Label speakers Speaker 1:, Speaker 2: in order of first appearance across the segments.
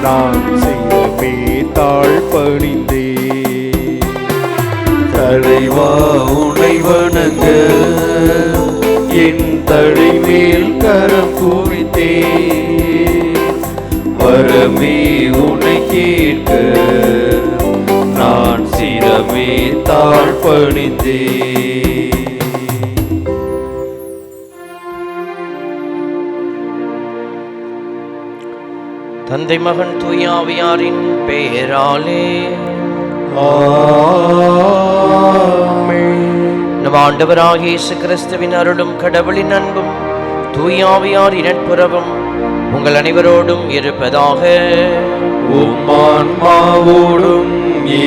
Speaker 1: நான் சிரமே தாழ்பணிந்தே. தலைவா உனை வணங்க என் தலைமேல் கரம் குவித்தே. வரமே உனை கேட்க நான் சிரமே தாழ்பணிந்தே.
Speaker 2: தந்தை மகன் தூய ஆவியாரின் பெயராலே நம் ஆண்டவராகிய இயேசு கிறிஸ்துவின் அருளும் கடவுளின் அன்பும் தூய ஆவியாரின் நட்புறவும் உங்கள் அனைவரோடும் இருப்பதாக.
Speaker 1: உம் ஆன்மாவோடும்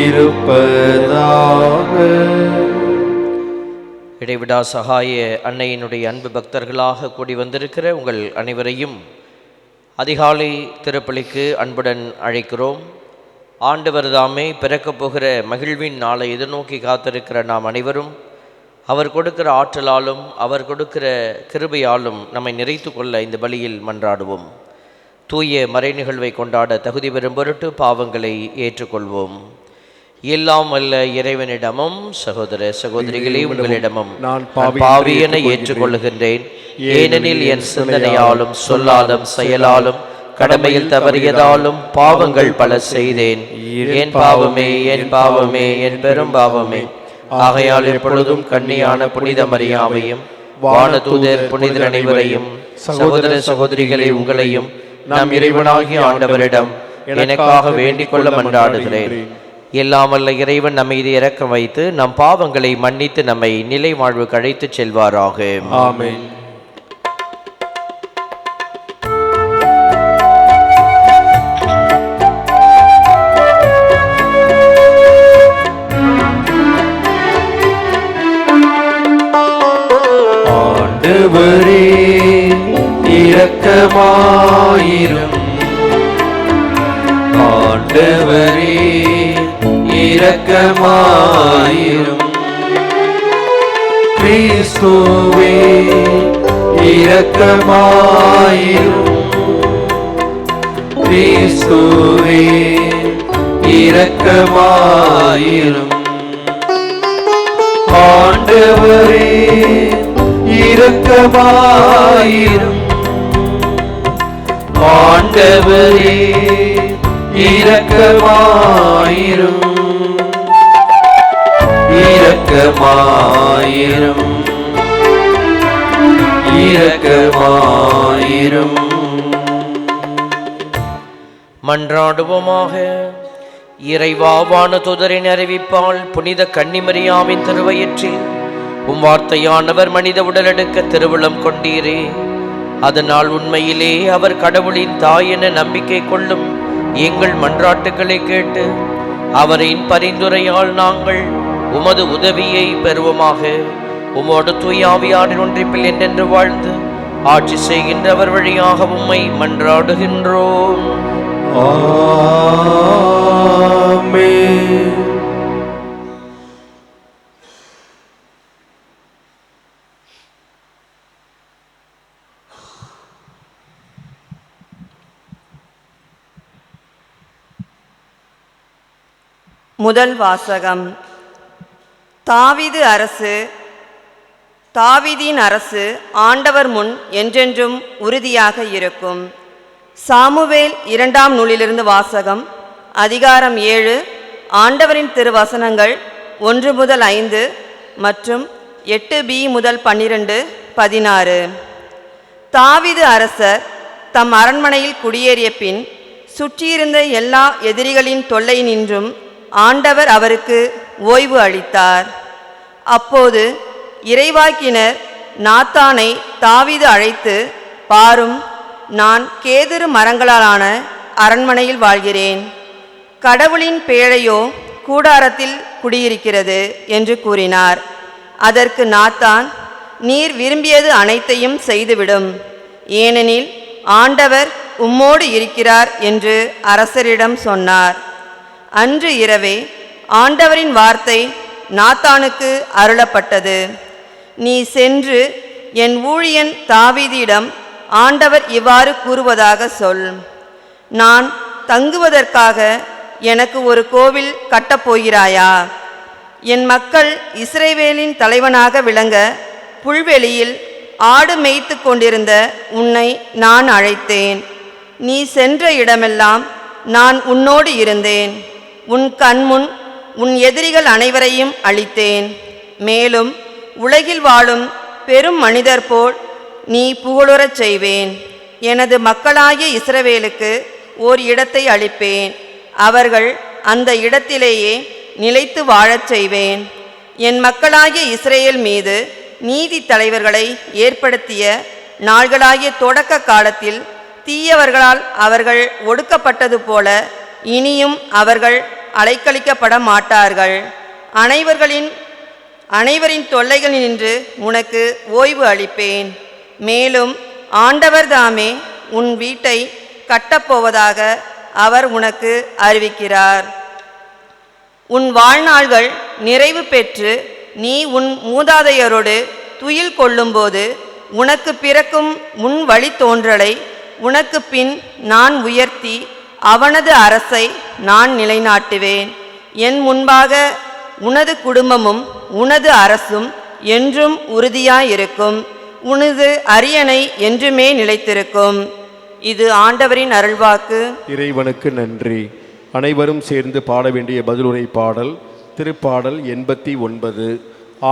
Speaker 1: இருப்பதாக.
Speaker 2: இடைவிடா சகாய அன்னையினுடைய அன்பு பக்தர்களாக கூடி வந்திருக்கிற உங்கள் அனைவரையும் அதிகாலை திருப்பலிக்கு அன்புடன் அழைக்கிறோம். ஆண்டவர் தாமே பிறக்கப் போகிற மகிழ்வின் நாளை எதிர்நோக்கி காத்திருக்கிற நாம் அனைவரும் அவர் கொடுக்கிற ஆற்றலாலும் அவர் கொடுக்கிற கிருபையாலும் நம்மை நிறைத்து கொள்ள இந்த பலியில் மன்றாடுவோம். தூய மறை நிகழ்வை கொண்டாட தகுதி பெறும் பொருட்டு பாவங்களை ஏற்றுக்கொள்வோம். எல்லாம் வல்ல இறைவனிடமும் சகோதர சகோதரிகளே உங்களிடமும் நான் பாவியென ஏற்றுக்கொள்ளுகின்றேன். ஏனெனில் என் சிந்தனையாலும் சொல்லாலும் செயலாலும் கடமையில் தவறியதாலும் பாவங்கள் பல செய்தேன். என் பாவமே என் பாவமே என் பெரும் பாவமே. ஆகையால் எப்பொழுதும் கன்னியான புனித மரியாவையும் வானதூதர் புனிதர் அனைவரையும் சகோதர சகோதரிகளை உங்களையும் நம் இறைவனாகிய ஆண்டவரிடம் எனக்காக வேண்டிக் கொள்ள மன்றாடுகிறேன். எல்லாம் வல்ல இறைவன் நம்மை இது இரக்கம் வைத்து நம் பாவங்களை மன்னித்து நம்மை நிலை வாழ்வுக்கு அழைத்துச் செல்வாராக.
Speaker 1: ஆமென். ஆண்டவரே இரக்கமாயிரும். ஆண்டவரே இரக்கமாயிரும். கிறிஸ்துவே இரக்கமாயிரும். கிறிஸ்துவே இரக்கமாயிரும். ஆண்டவரே இரக்கமாயிரும். ஆண்டவரே இரக்கமாயிரும். இரக்கமாயிரும். இரக்கமாயிரும்.
Speaker 2: மன்றாடுவோமாக. இறைவா, வானதூதரின் அறிவிப்பால் புனித கன்னிமரியாவின் திருவயிற்றில் உம் வார்த்தையானவர் மனித உடலெடுக்க திருவுளம் கொண்டீரே. அதனால் உண்மையிலே அவர் கடவுளின் தாய் என நம்பிக்கை கொள்ளும் எங்கள் மன்றாட்டுக்களை கேட்டு அவரின் பரிந்துரையால் நாங்கள் உமது உதவியை பெறுவோமாக. உமோடு தூய ஆவியாரின் ஒன்றிப்பில் என்றென்று வாழ்ந்து ஆட்சி செய்கின்றவர் வழியாக உம்மை மன்றாடுகின்றோம்.
Speaker 1: ஆமென்.
Speaker 3: முதல் வாசகம். தாவீதின் அரசு ஆண்டவர் முன் என்றென்றும் உறுதியாக இருக்கும். சாமுவேல் 2ஆம் நூலிலிருந்து வாசகம். அதிகாரம் 7. ஆண்டவரின் திருவசனங்கள் 1 முதல் 5 மற்றும் 8b முதல் 12, 16. தாவீது அரசர் தம் அரண்மனையில் குடியேறிய பின் சுற்றியிருந்த எல்லா எதிரிகளின் தொல்லை நின்றும் ஆண்டவர் அவருக்கு ஓய்வு அளித்தார். அப்போது இறைவாக்கினர் நாத்தானை தாவீது அழைத்து, பாரும், நான் கேதுரு மரங்களாலான அரண்மனையில் வாழ்கிறேன். கடவுளின் பேழையோ கூடாரத்தில் குடியிருக்கிறது என்று கூறினார். அதற்கு நாத்தான், நீர் விரும்பியது அனைத்தையும் செய்துவிடும், ஏனெனில் ஆண்டவர் உம்மோடு இருக்கிறார் என்று அரசரிடம் சொன்னார். அன்று இரவே ஆண்டவரின் வார்த்தை நாத்தானுக்கு அருளப்பட்டது. நீ சென்று என் ஊழியன் தாவீதிடம் ஆண்டவர் இவ்வாறு கூறுவதாக சொல், நான் தங்குவதற்காக எனக்கு ஒரு கோவில் கட்டப்போகிறாயா? என் மக்கள் இஸ்ரவேலின் தலைவனாக விளங்க புல்வெளியில் ஆடு மேய்த்து கொண்டிருந்த உன்னை நான் அழைத்தேன். நீ சென்ற இடமெல்லாம் நான் உன்னோடு இருந்தேன். உன் கண்முன் உன் எதிரிகள் அனைவரையும் அழித்தேன். மேலும் உலகில் வாழும் பெரும் மனிதர் போல் நீ புகழுறச் செய்வேன். எனது மக்களாகிய இஸ்ரவேலுக்கு ஓர் இடத்தை அளிப்பேன். அவர்கள் அந்த இடத்திலேயே நிலைத்து வாழச் செய்வேன். என் மக்களாகிய இஸ்ரேல் மீது நீதி தலைவர்களை ஏற்படுத்திய நாள்களாகிய தொடக்க காலத்தில் தீயவர்களால் அவர்கள் ஒடுக்கப்பட்டது போல இனியும் அவர்கள் அலைக்கழிக்கப்பட மாட்டார்கள். அனைவரின் தொல்லைகளினின்று உனக்கு ஓய்வு அளிப்பேன். மேலும் ஆண்டவர் தாமே உன் வீட்டை கட்டப்போவதாக அவர் உனக்கு அறிவிக்கிறார். உன் வாழ்நாள்கள் நிறைவு பெற்று நீ உன் மூதாதையரோடு துயில் கொள்ளும்போது உனக்கு பிறக்கும் உன் வழித்தோன்றலை உனக்கு பின் நான் உயர்த்தி அவனது அரசை நான் நிலைநாட்டுவேன். என் முன்பாக உனது குடும்பமும் உனது அரசும் என்றும் உறுதியாயிருக்கும். உனது அரியணை என்றுமே நிலைத்திருக்கும். இது ஆண்டவரின் அருள்வாக்கு.
Speaker 4: இறைவனுக்கு நன்றி. அனைவரும் சேர்ந்து பாட வேண்டிய பதிலுரை பாடல் திருப்பாடல் 89.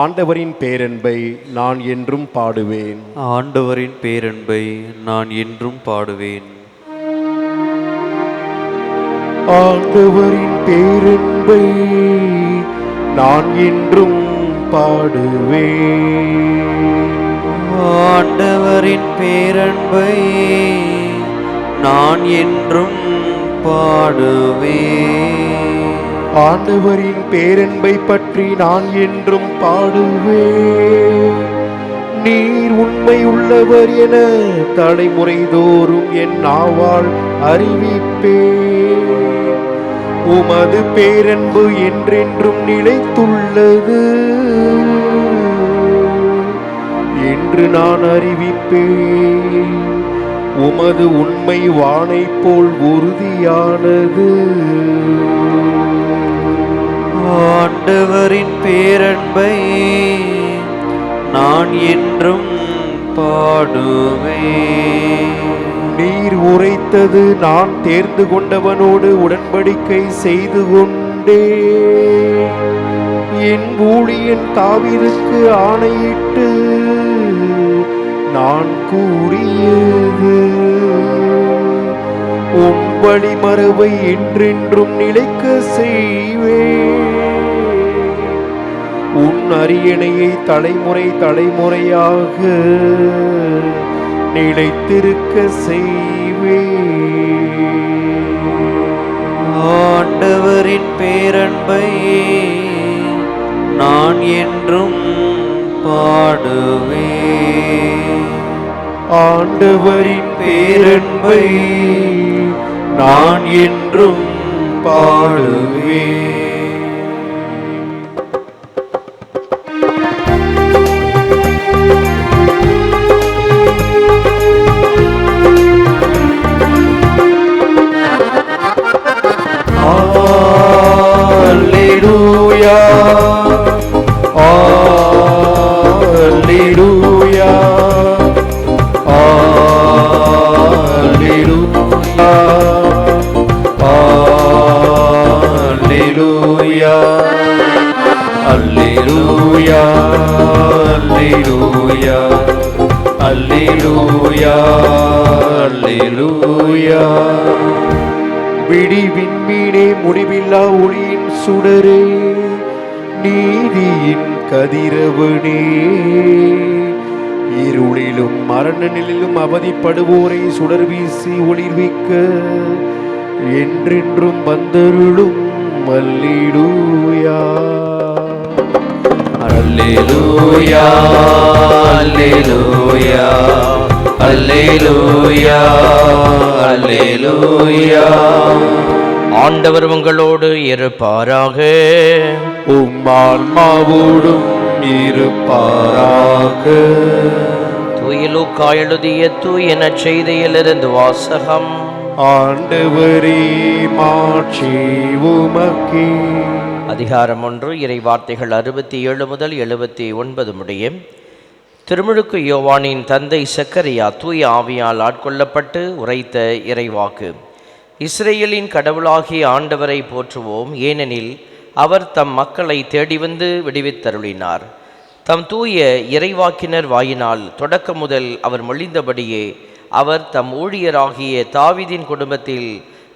Speaker 4: ஆண்டவரின் பேரன்பை நான் என்றும் பாடுவேன்.
Speaker 1: ஆண்டவரின் பேரன்பை நான் என்றும் பாடுவேன்.
Speaker 4: ஆண்டவரின் பேரன்பை நான் என்றும் பாடுவேன்.
Speaker 1: ஆண்டவரின் பேரன்பை நான் என்றும் பாடுவேன்.
Speaker 4: ஆண்டவரின் பேரன்பை பற்றி நான் என்றும் பாடுவேன். நீர் உண்மை உள்ளவர் என தலைமுறை தோறும் என் நாவால் அறிவிப்பேன். உமது பேரன்பு என்றென்றும் நிலைத்துள்ளது என்று நான் அறிவிப்பேன். உமது உண்மை வானை போல் உறுதியானது.
Speaker 1: ஆண்டவரின் பேரன்பை நான் என்றும் பாடுவேன்.
Speaker 4: நீர் உரைத்தது நான் தேர்ந்து கொண்டவனோடு உடன்படிக்கை செய்து கொண்டே. என் ஊழியன் தாவீதுக்கு ஆணையிட்டு நான் கூறியது உன் வழிமரபை என்றென்றும் நிலைக்க செய்வேன். உன் அரியணையை தலைமுறை தலைமுறையாக நிலைத்திருக்க செய்வேன்.
Speaker 1: ஆண்டவரின் பேரன்பை நான் என்றும் பாடுவேன்.
Speaker 4: ஆண்டவரின் பேரன்பை நான் என்றும் பாடுவேன். Alleluia, Alleluia, Alleluia, Alleluia, Alleluia, Alleluia, Alleluia. விடிவின் மீனே முடிவில்லா ஒளியின் சுடரே, நீதியின் கதிரவனே, இருளிலும் மரண நிலையிலும் அவதிப்படுவோரை சுடர் வீசி ஒளிர்விக்க என்றென்றும் வந்தருளும். அல்லேலூயா,
Speaker 1: அல்லேலூயா, அல்லேலூயா, அல்லேலூயா, அல்லேலூயா.
Speaker 2: ஆண்டவர் உங்களோடு இருப்பாராக.
Speaker 4: உம்மான்மாவோடும் இருப்பாராக.
Speaker 2: தூய லூக்கா எழுதிய தூய நற்செய்தியிலிருந்து வாசகம்.
Speaker 4: ஆண்டவரே மாட்சி உமக்கே.
Speaker 2: அதிகாரம் 1 இறை வார்த்தைகள் 67 முதல் 79 முடிய. திருமுழுக்கு யோவானின் தந்தை சக்கரியா தூய ஆவியால் ஆட்கொள்ளப்பட்டு உரைத்த இறைவாக்கு. இஸ்ரேலின் கடவுளாகிய ஆண்டவரை போற்றுவோம், ஏனெனில் அவர் தம் மக்களை தேடி வந்து விடுவித்தருளினார். தம் தூய இறைவாக்கினர் வாயினால் தொடக்க முதல் அவர் மொழிந்தபடியே அவர் தம் ஊழியராகிய தாவீதின் குடும்பத்தில்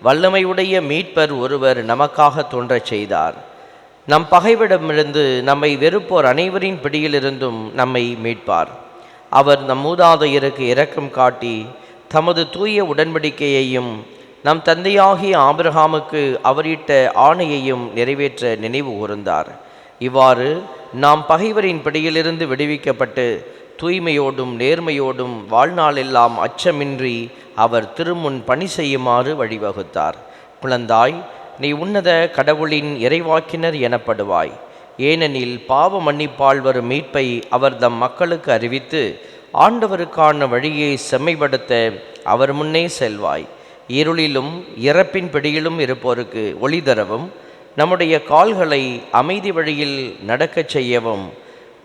Speaker 2: வல்லமையுடைய மீட்பர் ஒருவர் நமக்காக தோன்றச் செய்தார். நம் பகைவிடமிருந்து நம்மை வெறுப்போர் அனைவரின் பிடியிலிருந்தும் நம்மை மீட்பார். அவர் நம் மூதாதையருக்கு இரக்கம் காட்டி தமது தூய உடன்படிக்கையையும் நம் தந்தையாகிய ஆபிரகாமுக்கு அவரிட்ட ஆணையையும் நிறைவேற்ற நினைவு கூர்ந்தார். இவ்வாறு நாம் பகைவரின் பிடியிலிருந்து விடுவிக்கப்பட்டு தூய்மையோடும் நேர்மையோடும் வாழ்நாளெல்லாம் அச்சமின்றி அவர் திருமுன் பணி செய்யுமாறு வழிவகுத்தார். குழந்தாய், நீ உன்னத கடவுளின் இறைவாக்கினர் எனப்படுவாய், ஏனெனில் பாவ மன்னிப்பால் வரும் மீட்பை அவர் தம் மக்களுக்கு அறிவித்து ஆண்டவருக்கான வழியை செம்மைப்படுத்த அவர் முன்னே செல்வாய். இருளிலும் இறப்பின் பிடியிலும் இருப்போருக்கு ஒளி தரவும் நம்முடைய கால்களை அமைதி வழியில் நடக்கச் செய்யவும்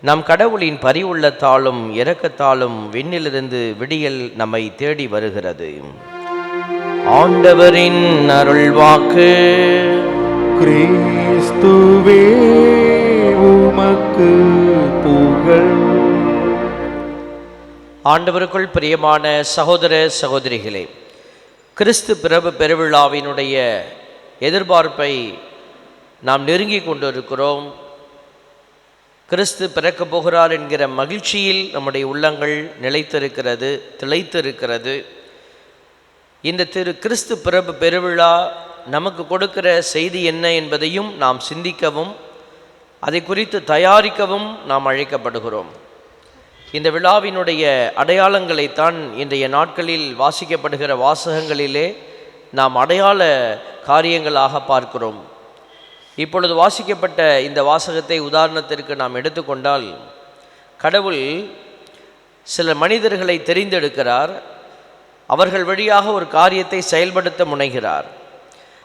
Speaker 2: நம் கடவுளின் பரிவுள்ளத்தாலும் இரக்கத்தாலும் விண்ணிலிருந்து விடியல் நம்மை தேடி வருகிறது. ஆண்டவரின் அருள்வாக்கு.
Speaker 4: கிறிஸ்துவே உமக்கு புகழ்.
Speaker 2: ஆண்டவருக்குள் பிரியமான சகோதர சகோதரிகளே, கிறிஸ்து பிறப்பு பெருவிழாவினுடைய எதிர்பார்ப்பை நாம் நெருங்கி கொண்டிருக்கிறோம். கிறிஸ்து பிறக்கப் போகிறார் என்கிற மகிழ்ச்சியில் நம்முடைய உள்ளங்கள் நிலைத்திருக்கிறது, திளைத்திருக்கிறது. இந்த கிறிஸ்து பிறப்பு பெருவிழா நமக்கு கொடுக்கிற செய்தி என்ன என்பதையும் நாம் சிந்திக்கவும் அதை குறித்து தயாரிக்கவும் நாம் அழைக்கப்படுகிறோம். இந்த விழாவினுடைய அடையாளங்களைத்தான் இன்றைய நாட்களில் வாசிக்கப்படுகிற வாசகங்களிலே நாம் அடையாள காரியங்களாக பார்க்கிறோம். இப்பொழுது வாசிக்கப்பட்ட இந்த வாசகத்தை உதாரணத்திற்கு நாம் எடுத்துக்கொண்டால், கடவுள் சில மனிதர்களை தெரிந்தெடுக்கிறார். அவர்கள் வழியாக ஒரு காரியத்தை செயல்படுத்த முனைகிறார்.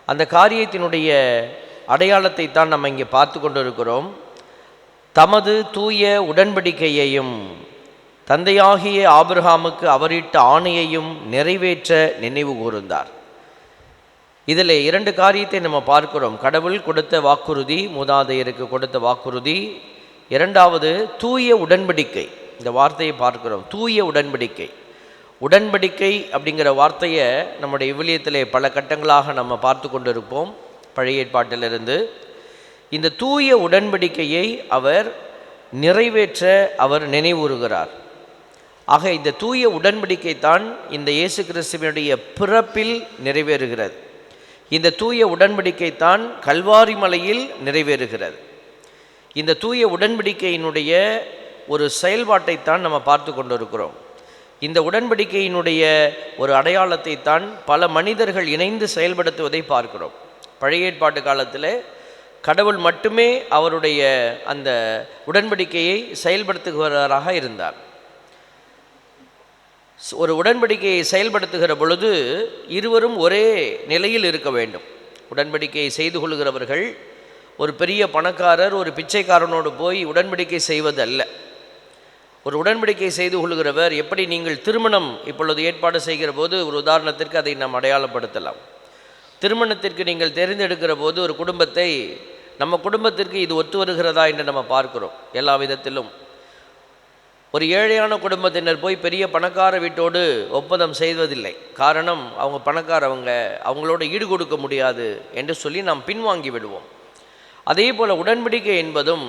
Speaker 2: அந்த காரியத்தினுடைய அடையாளத்தை தான் நம்ம இங்கே பார்த்து கொண்டிருக்கிறோம். தமது தூய உடன்படிக்கையையும் தந்தையாகிய ஆபிரகாமுக்கு அவரிட்ட ஆணையையும் நிறைவேற்ற நினைவு கூர்ந்தார். இதில் 2 காரியத்தை நம்ம பார்க்கிறோம். கடவுள் கொடுத்த வாக்குறுதி, மூதாதையருக்கு கொடுத்த வாக்குறுதி. 2வது தூய உடன்படிக்கை. இந்த வார்த்தையை பார்க்கிறோம், தூய உடன்படிக்கை. உடன்படிக்கை அப்படிங்கிற வார்த்தையை நம்முடைய விவிலியத்திலே பல கட்டங்களாக நம்ம பார்த்து கொண்டிருப்போம். பழைய ஏற்பாட்டிலிருந்து இந்த தூய உடன்படிக்கையை அவர் நிறைவேற்ற அவர் நினைவுறுகிறார். ஆக இந்த தூய உடன்படிக்கை தான் இந்த இயேசு கிறிஸ்துவினுடைய பிறப்பில் நிறைவேறுகிறது. இந்த தூய உடன்படிக்கை தான் கல்வாரி மலையில் நிறைவேறுகிறது. இந்த தூய உடன்படிக்கையினுடைய ஒரு செயல்பாட்டை தான் நம்ம பார்த்து கொண்டிருக்கிறோம். இந்த உடன்படிக்கையினுடைய ஒரு அடையாளத்தை தான் பல மனிதர்கள் இணைந்து செயல்படுத்துவதை பார்க்கிறோம். பழைய ஏற்பாட்டு காலத்தில் கடவுள் மட்டுமே அவருடைய அந்த உடன்படிக்கையை செயல்படுத்துகிறவராக இருந்தார். ஒரு உடன்படிக்கையை செயல்படுத்துகிற பொழுது இருவரும் ஒரே நிலையில் இருக்க வேண்டும். உடன்படிக்கையை செய்து கொள்கிறவர்கள் ஒரு பெரிய பணக்காரர் ஒரு பிச்சைக்காரனோடு போய் உடன்படிக்கை செய்வது அல்ல. ஒரு உடன்படிக்கை செய்து கொள்கிறவர், எப்படி நீங்கள் திருமணம் இப்பொழுது ஏற்பாடு செய்கிற போது ஒரு உதாரணத்திற்கு அதை நாம் அடையாளப்படுத்தலாம். திருமணத்திற்கு நீங்கள் தேர்ந்தெடுக்கிற போது ஒரு குடும்பத்தை, நம்ம குடும்பத்திற்கு இது ஒத்து வருகிறதா என்று நம்ம பார்க்கிறோம். எல்லா விதத்திலும் ஒரு ஏழையான குடும்பத்தினர் போய் பெரிய பணக்கார வீட்டோடு ஒப்பந்தம் செய்வதில்லை. காரணம், அவங்க பணக்காரவங்க, அவங்களோட ஈடு கொடுக்க முடியாது என்று சொல்லி நாம் பின்வாங்கி விடுவோம். அதே போல் உடன்படிக்கை என்பதும்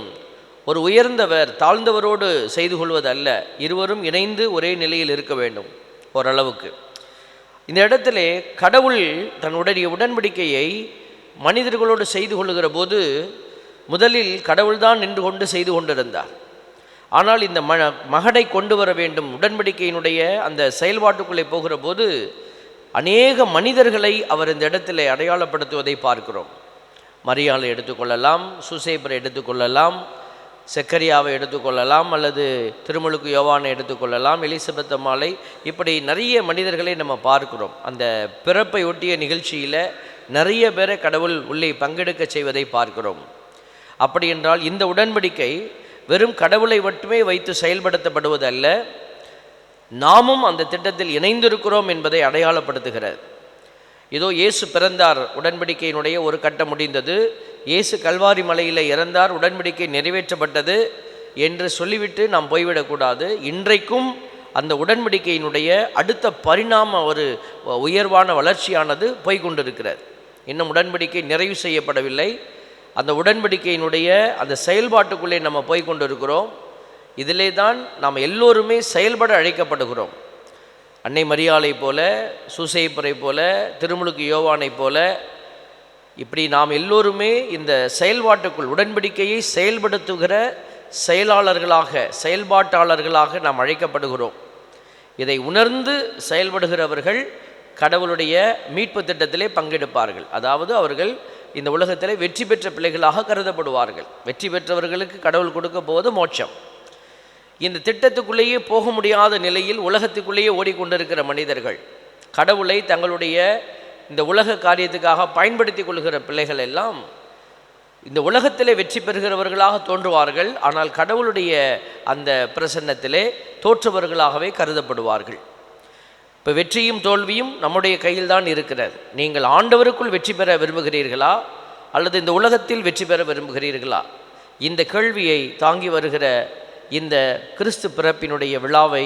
Speaker 2: ஒரு உயர்ந்தவர் தாழ்ந்தவரோடு செய்து கொள்வதல்ல, இருவரும் இணைந்து ஒரே நிலையில் இருக்க வேண்டும் ஓரளவுக்கு. இந்த இடத்திலே கடவுள் தன்னுடைய உடன்படிக்கையை மனிதர்களோடு செய்து கொள்ளுகிற போது முதலில் கடவுள்தான் நின்று கொண்டு செய்து கொண்டிருந்தார். ஆனால் இந்த மகனை கொண்டு வர வேண்டும், உடன்படிக்கையினுடைய அந்த செயல்பாட்டுக்குள்ளே போகிற போது அநேக மனிதர்களை அவர் இந்த இடத்திலே அடையாளப்படுத்துவதை பார்க்கிறோம். மரியாளை எடுத்துக்கொள்ளலாம், சூசேப்பரை எடுத்துக்கொள்ளலாம், செக்கரியாவை எடுத்துக்கொள்ளலாம், அல்லது திருமுழுக்கு யோவானை எடுத்துக்கொள்ளலாம், எலிசபெத் அம்மாளை, இப்படி நிறைய மனிதர்களை நம்ம பார்க்கிறோம். அந்த பிறப்பை ஒட்டிய நிகழ்ச்சியில் நிறைய பேரை கடவுள் உள்ளே பங்கெடுக்க செய்வதை பார்க்கிறோம். அப்படி என்றால் இந்த உடன்படிக்கை வெறும் கடவுளை மட்டுமே வைத்து செயல்படுத்தப்படுவதல்ல, நாமும் அந்த திட்டத்தில் இணைந்திருக்கிறோம் என்பதை அடையாளப்படுத்துகிறது. இதோ இயேசு பிறந்தார், உடன்படிக்கையினுடைய ஒரு கட்டம் முடிந்தது. இயேசு கல்வாரி மலையில் இறந்தார், உடன்படிக்கை நிறைவேற்றப்பட்டது என்று சொல்லிவிட்டு நாம் போய்விடக்கூடாது. இன்றைக்கும் அந்த உடன்படிக்கையினுடைய அடுத்த பரிணாம ஒரு உயர்வான வளர்ச்சியானது போய்கொண்டிருக்கிறது. இன்னும் உடன்படிக்கை நிறைவு செய்யப்படவில்லை. அந்த உடன்படிக்கையினுடைய அந்த செயல்பாட்டுக்குள்ளே நம்ம போய்கொண்டிருக்கிறோம். இதிலே தான் நாம் எல்லோருமே செயல்பட அழைக்கப்படுகிறோம். அன்னை மரியாளை போல, சூசையப்பரை போல, திருமுழுக்கு யோவானை போல, இப்படி நாம் எல்லோருமே இந்த செயல்பாட்டுக்குள் உடன்படிக்கையை செயல்படுத்துகிற செயலாளர்களாக, செயல்பாட்டாளர்களாக நாம் அழைக்கப்படுகிறோம். இதை உணர்ந்து செயல்படுகிறவர்கள் கடவுளுடைய மீட்பு திட்டத்திலே பங்கெடுப்பார்கள். அதாவது அவர்கள் இந்த உலகத்திலே வெற்றி பெற்ற பிள்ளைகளாக கருதப்படுவார்கள். வெற்றி பெற்றவர்களுக்கு கடவுள் கொடுக்க போவது மோட்சம். இந்த திட்டத்துக்குள்ளேயே போக முடியாத நிலையில் உலகத்துக்குள்ளேயே ஓடிக்கொண்டிருக்கிற மனிதர்கள், கடவுளை தங்களுடைய இந்த உலக காரியத்துக்காக பயன்படுத்தி கொள்கிற பிள்ளைகள் எல்லாம் இந்த உலகத்திலே வெற்றி பெறுகிறவர்களாக தோன்றுவார்கள். ஆனால் கடவுளுடைய அந்த பிரசன்னத்திலே தோற்றவர்களாகவே கருதப்படுவார்கள். இப்போ வெற்றியும் தோல்வியும் நம்முடைய கையில் தான் இருக்கிறது. நீங்கள் ஆண்டவருக்குள் வெற்றி பெற விரும்புகிறீர்களா அல்லது இந்த உலகத்தில் வெற்றி பெற விரும்புகிறீர்களா? இந்த கேள்வியை தாங்கி வருகிற இந்த கிறிஸ்து பிறப்பினுடைய விழாவை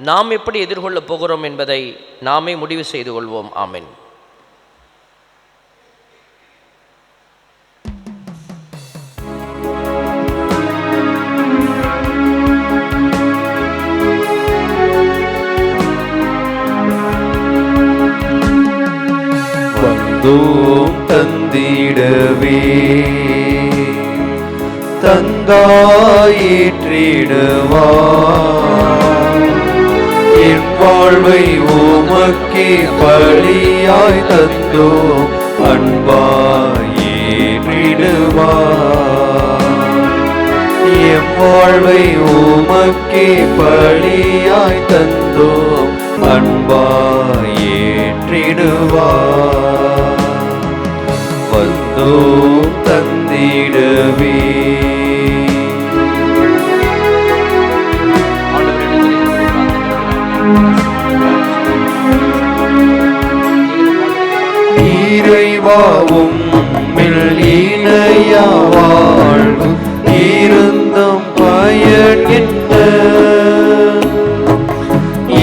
Speaker 2: நாம் எப்படி எதிர்கொள்ளப் போகிறோம் என்பதை நாமே முடிவு செய்து கொள்வோம். ஆமென்.
Speaker 1: வந்தோம் தந்திடவே தந்தாயிற்றிடுவா, என் வாழ்வை உமக்கே பலியாய் தந்தோம் அன்பாயிற்றிடுவா, என் வாழ்வை உமக்கே பலியாய் தந்தோம் அன்பாயிற்றிடுவா, வந்தோம் தந்திடவே. இறைவாவும் இணையா வாழ்வு இருந்தும் பயனின்ன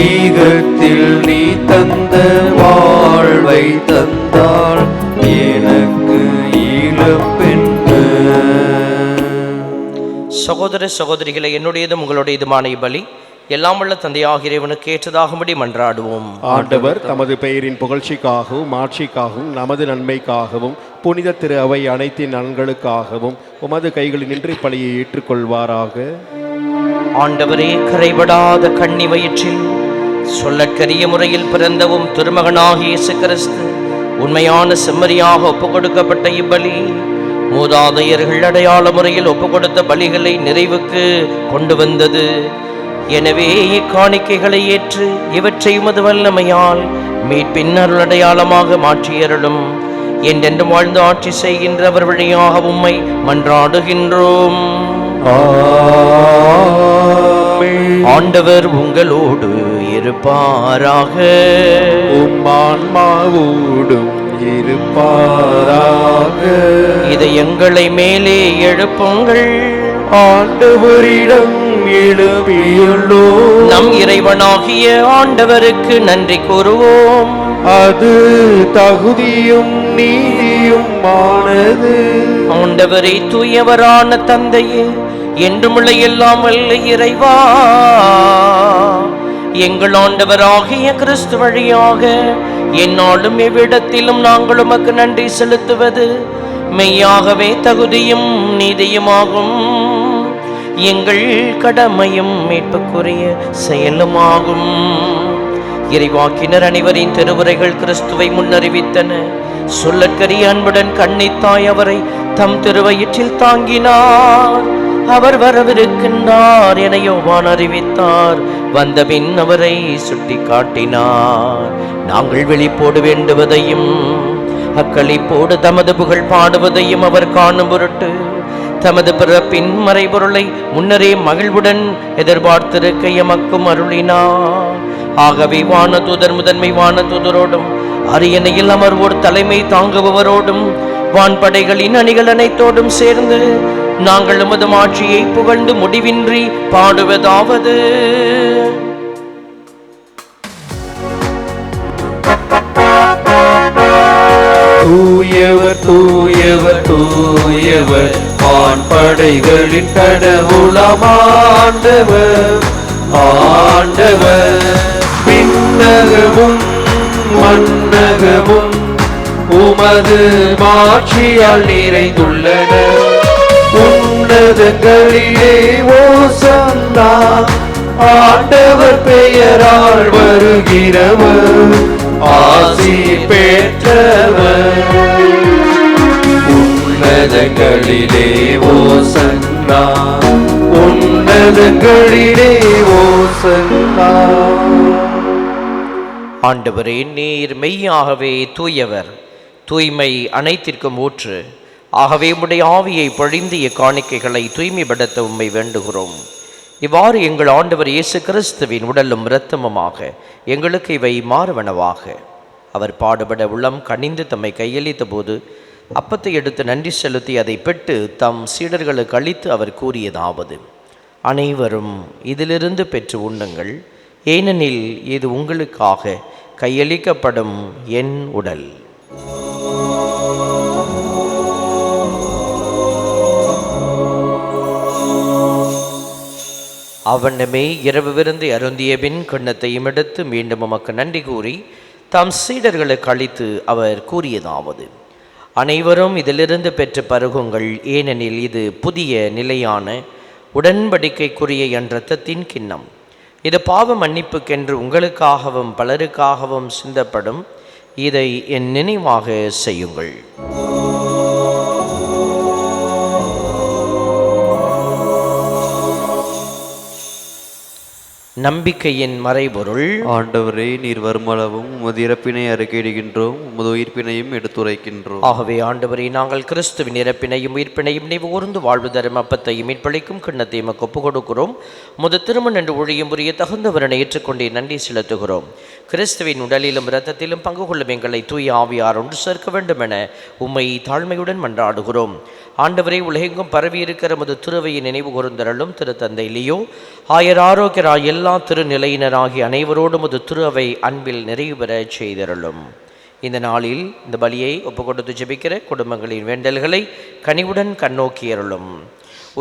Speaker 1: ஈகத்தில் நீ தந்த வாழ்வை தந்தாள் எனக்கு இழப்பென்ன.
Speaker 2: சகோதர சகோதரிகளை, என்னுடையதும் உங்களுடையதுமான பலி எல்லாம் உள்ள தந்தையாக இறைவனுக்கு ஏற்றதாகும்படி மன்றாடுவோம்.
Speaker 4: ஆண்டவர் தமது பெயரின் புகழ்ச்சிக்காகவும் ஆட்சிக்காகவும் நமது நன்மைக்காகவும் புனித திரு அவை அனைத்தின் நலன்களுக்காகவும் உமது கைகளில் நின்று பலியை ஏற்றுக்கொள்வாராக.
Speaker 2: ஆண்டவரே, கரைபடாத கன்னி வயிற்றில் சொல்லற்கரிய முறையில் பிறந்தவும் திருமகனாகிய இயேசு கிறிஸ்து உண்மையான செம்மறியாக ஒப்புக் கொடுக்கப்பட்ட இப்பலி மூதாதையர்கள் அடையாள முறையில் ஒப்புக் கொடுத்த பலிகளை நிறைவுக்கு கொண்டு வந்தது. எனவே இக்காணிக்கைகளை ஏற்று இவற்றை உமது வல்லமையால் மீட்பின் அருள் அடையாளமாக மாற்றியருளும். என்றென்றும் வாழ்ந்து ஆட்சி செய்கின்ற அவர் வழியாக உம்மை மன்றாடுகின்றோம். ஆண்டவர் உங்களோடு இருப்பாராக.
Speaker 4: உம்மான்மாவோடும் இருப்பாராக.
Speaker 2: இதை எங்களை மேலே எழுப்புங்கள்.
Speaker 4: ஆண்டவரிடம் எழுப்பியுள்ளோம்.
Speaker 2: நம் இறைவனாகிய ஆண்டவருக்கு நன்றி கூறுவோம்.
Speaker 4: அது தகுதியும் நீதியும் ஆனது.
Speaker 2: ஆண்டவரை தூயவரான தந்தையே, என்றுமுள்ள எல்லாம் வல்ல இறைவா, எங்கள் ஆண்டவராகிய கிறிஸ்து வழியாக என்னாலும் எவ்விடத்திலும் நாங்கள் உமக்கு நன்றி செலுத்துவது மெய்யாகவே தகுதியும் நீதியுமாகும். எங்கள் கடமையும் மீட்புக்குரிய செயலுமாகும். இறைவாக்கினர் அனைவரின் திருவுரைகள் கிறிஸ்துவை முன்னறிவித்தன. சொல்லற்கரிய அன்புடன் கன்னித்தாய் அவரை தம் திருவயிற்றில் தாங்கினார். அவர் வரவிருக்கின்றார் என யோவான் அறிவித்தார். வந்தபின் அவரை சுட்டி காட்டினார். நாங்கள் வெளிப்போடு வேண்டுவதையும் அக்களிப்போடு தமது புகழ் பாடுவதையும் அவர் காணும் பொருட்டு தமது பிறப்பின் மறைபொருளை முன்னரே மகிழ்வுடன் எதிர்பார்த்திருக்க எமக்கும் அருளினார். ஆகவே வானதூதர் முதன்மை வானதூதரோடும் அரியணையில் அமர்வோர் தலைமை தாங்குபவரோடும் வான்படைகளின் அணிகள் அனைத்தோடும் சேர்ந்து நாங்கள் உமது ஆட்சியை புகழ்ந்து முடிவின்றி பாடுவதாவது:
Speaker 1: தூயவர் தூயவர் தூயவர் வான்படைகளின் கடவுளமாண்டவர். ஆண்டவர் விண்ணகமும் மண்ணகமும் உமது மாட்சியால் நிறைந்துள்ளன. உன்னதங்களிலே ஓசன்னா. ஆண்டவர் பெயரால் வருகிறவர் ஆசி பெற்றவர். உன்னதங்களிலே ஓசன்னா. உன்னதங்களிலே ஓசன்னா.
Speaker 2: ஆண்டவரே, நீர் மெய்யாகவே தூயவர், தூய்மை அனைத்திற்கும் ஊற்று. ஆகவே உம்முடைய ஆவியை பொழிந்து இக்காணிக்கைகளை தூய்மைப்படுத்த உம்மை வேண்டுகிறோம். இவ்வாறு எங்கள் ஆண்டவர் இயேசு கிறிஸ்துவின் உடலும் இரத்தமுமாக எங்களுக்கு இவை மாறுவனவாக. அவர் பாடுபட உள்ளம் கனிந்து தம்மை கையளித்த போது அப்பத்தை எடுத்து நன்றி செலுத்தி அதை பெற்று தம் சீடர்களுக்கு அளித்து அவர் கூறியதாவது: அனைவரும் இதிலிருந்து பெற்று உண்ணுங்கள், ஏனெனில் இது உங்களுக்காக கையளிக்கப்படும் என் உடல். அவனமே இரவு விருந்து அருந்திய பின் கிண்ணத்தையும் எடுத்து மீண்டும் உமக்கு நன்றி கூறி தம் சீடர்களுக்கு அளித்து அவர் கூறியதாவது: அனைவரும் இதிலிருந்து பெற்று பருகுங்கள், ஏனெனில் இது புதிய நிலையான உடன்படிக்கைக்குரிய என் இரத்தத்தின் கிண்ணம். இது பாவ மன்னிப்புக்கென்று உங்களுக்காகவும் பலருக்காகவும் சிந்தப்படும். இதை என் நினைவாக செய்யுங்கள். நம்பிக்கையின் மறைபொருள்.
Speaker 1: ஆண்டவரே, நீர் வருமளவும் உமது இறப்பினை அறிக்கையிடுகின்றோம், உமது உயிர்ப்பினையும் எடுத்துரைக்கின்றோம்.
Speaker 2: ஆகவே ஆண்டவரே, நாங்கள் கிறிஸ்துவின் இறப்பினையும் உயிர்ப்பினையும் நினைவு கூர்ந்து வாழ்வு தரும் அப்பத்தையும் மீட்பளிக்கும் கிண்ணத்தையும் எமக்கு ஒப்புக் கொடுக்கிறோம். முத திருமண் என்று ஒழியும் புரிய தகுந்தவரனை ஏற்றுக்கொண்டே நன்றி செலுத்துகிறோம். கிறிஸ்துவின் உடலிலும் இரத்தத்திலும் பங்கு கொள்ளும் எங்களை தூய ஆவியார் ஒன்று சேர்க்க வேண்டும் என உம்மை தாழ்மையுடன் மன்றாடுகிறோம். ஆண்டவரே, உலகெங்கும் பரவி இருக்கிற முது திருவையை நினைவு கூர்ந்தருளும். திருத்தந்தை லியோ, ஆயர் ஆரோக்கியராய் எல்லா திருநிலையினராகிய அனைவரோடும் முது திரு அவை அன்பில் நிறைவு பெற செய்தருளும். இந்த நாளில் இந்த பலியை ஒப்பு கொடுத்து ஜெபிக்கிற குடும்பங்களின் வேண்டல்களை கனிவுடன் கண்ணோக்கியருளும்.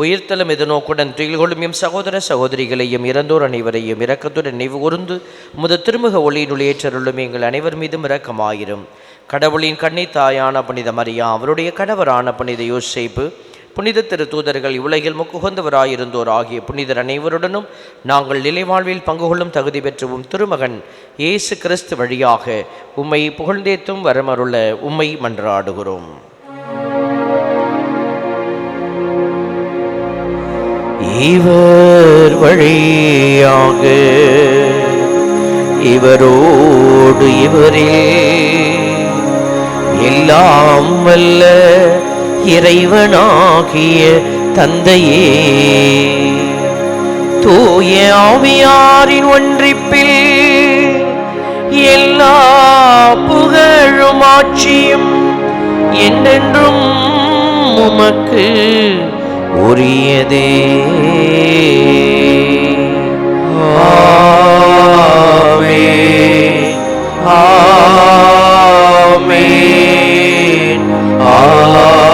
Speaker 2: உயிர்த்தலும் எதிர்நோக்குடன் துயில் கொள்ளும் எம் சகோதர சகோதரிகளையும் இறந்தோர் அனைவரையும் இரக்கத்துடன் நினைவு கூர்ந்து முது திருமுக ஒளியினுள் ஏற்றருளும். எங்கள் அனைவர் மீதும் இரக்கமாயிரும். கடவுளின் கன்னி தாயான புனித மரியா, அவருடைய கடவரான புனித யோசேப்பு, புனித திரு தூதர்கள், இவ்வுலகில் முக்குகந்தவராயிருந்தோர் ஆகிய புனிதர் அனைவருடனும் நாங்கள் நிலைவாழ்வில் பங்கு கொள்ளும் தகுதி பெற்றவும் திருமகன் இயேசு கிறிஸ்து வழியாக உம்மை புகழ்ந்தேத்தும் வரமருள உம்மை மன்றாடுகிறோம். இவர் வழியாக இவரோடு இவரே எல்லாம் வல்ல இறைவனாகிய தந்தையே, தூய ஆவியாரின் ஒன்றிப்பில் எல்லா புகழும் ஆட்சியும் என்றென்றும் உமக்கு உரியதே. ஆமென், ஆமென், ஆமென்.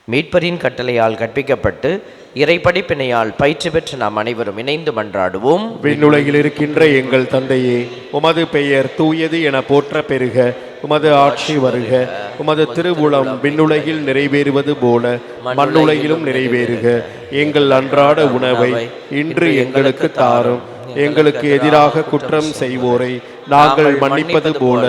Speaker 2: மீட்பரின் கட்டளையால் கற்பிக்கப்பட்டு இறைப்படிப்பினையால் பயிற்சி பெற்ற நாம் அனைவரும் இணைந்து மன்றாடுவோம்.
Speaker 4: விண்ணுலகில் இருக்கின்ற எங்கள் தந்தையே, உமது பெயர் தூயது என போற்ற பெருக. உமது ஆட்சி வருக. உமது திருவுளம் விண்ணுலகில் நிறைவேறுவது போல மண்ணுலகிலும் நிறைவேறுக. எங்கள் அன்றாட உணவை இன்று எங்களுக்கு தாரும். எங்களுக்கு எதிராக குற்றம் செய்வோரை நாங்கள் மன்னிப்பது போல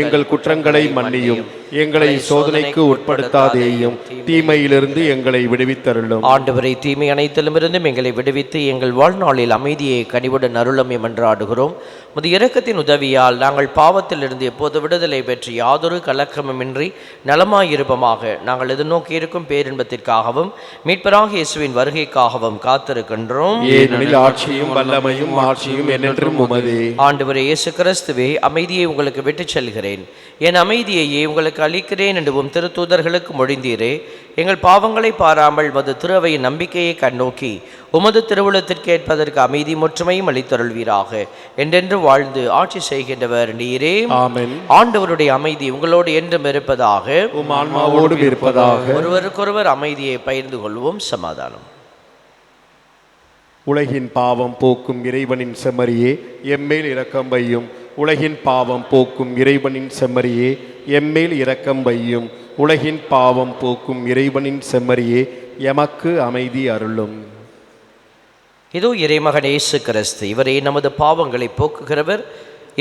Speaker 4: எங்கள் குற்றங்களை மன்னியும். எங்களை சோதனைக்கு உட்படுத்தாதேயும், தீமையிலிருந்து எங்களை விடுவித்தருளும்.
Speaker 2: ஆண்டவரை தீமை அனைத்திலுமிருந்தும் எங்களை விடுவித்து எங்கள் வாழ்நாளில் அமைதியை கனிவுடன் அருளும் என்றாடுகிறோம். முது இரக்கத்தின் உதவியால் நாங்கள் பாவத்திலிருந்து எப்போது விடுதலை பெற்று யாதொரு கலக்கமுமின்றி நலமாயிருப்பமாக நாங்கள் எதிர்நோக்கி இருக்கும் பேரின்பத்திற்காகவும் மீட்பராகிய இயேசுவின் வருகைக்காகவும் காத்திருக்கின்றோம்.
Speaker 4: ஏனெனில் ஆட்சியும் வல்லமையும் ஆட்சியும் என்றென்றும் உமதே.
Speaker 2: ஆண்டவரே இயேசு கிறிஸ்துவே, அமைதியை உங்களுக்கு விட்டுச் செல்கிறேன், என் அமைதியையே உங்களுக்கு அளிக்கிறேன் என்று உம் திருத்தூதர்களுக்கு மொழிந்தீரே. எங்கள் பாவங்களை பாராமல் மது திருவையின் நம்பிக்கையை கண்ணோக்கி உமது திருவுளத்திற்கு ஏற்பதற்கு அமைதி முற்றுமையும் அளித்தருள்வீராக. என்றென்று வாழ்ந்து ஆட்சி செய்கின்றவர் நீரே.
Speaker 4: ஆமென்.
Speaker 2: ஆண்டவருடைய அமைதி உங்களோடு என்றும் இருப்பதாக,
Speaker 4: உம் ஆன்மாவோடும் இருப்பதாக.
Speaker 2: ஒருவருக்கொருவர் அமைதியை பகிர்ந்து கொள்வோம். சமாதானம்.
Speaker 4: உலகின் பாவம் போக்கும் இறைவனின் செம்மறியே, எம்மேல் இரக்கம் வையும். உலகின் பாவம் போக்கும் இறைவனின் செம்மறியே, எம்மேல் இரக்கம் வையும். உலகின் பாவம் போக்கும் இறைவனின் செம்மறியே, எமக்கு அமைதி அருளும்.
Speaker 2: இதோ இறைமகன் இயேசு கிறிஸ்து, இவரே நமது பாவங்களை போக்குகிறவர்.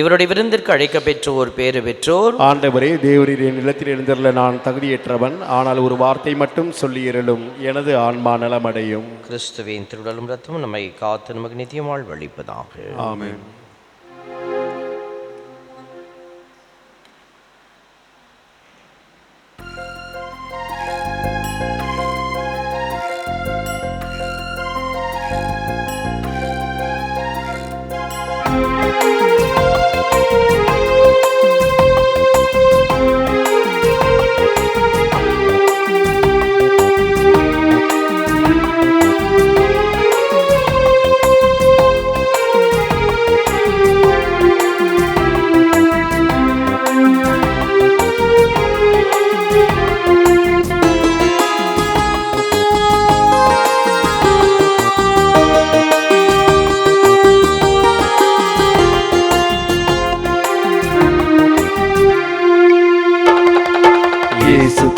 Speaker 2: இவருடைய விருந்திற்கு அழைக்க பெற்றோர் பேறு பெற்றோர்.
Speaker 4: ஆண்டவரே, தேவரீர் என் நிலத்தில் எழுந்தருள நான் தகுதியற்றவன், ஆனால் ஒரு வார்த்தை மட்டும் சொல்லியிருளும், எனது ஆன்மா நலமடையும்.
Speaker 2: கிறிஸ்துவின் திருடலும் ரத்தமும் நம்மை காத்து நமக்கு நித்தியம் வாழ்வளிப்பதாக.
Speaker 4: ஆமென்.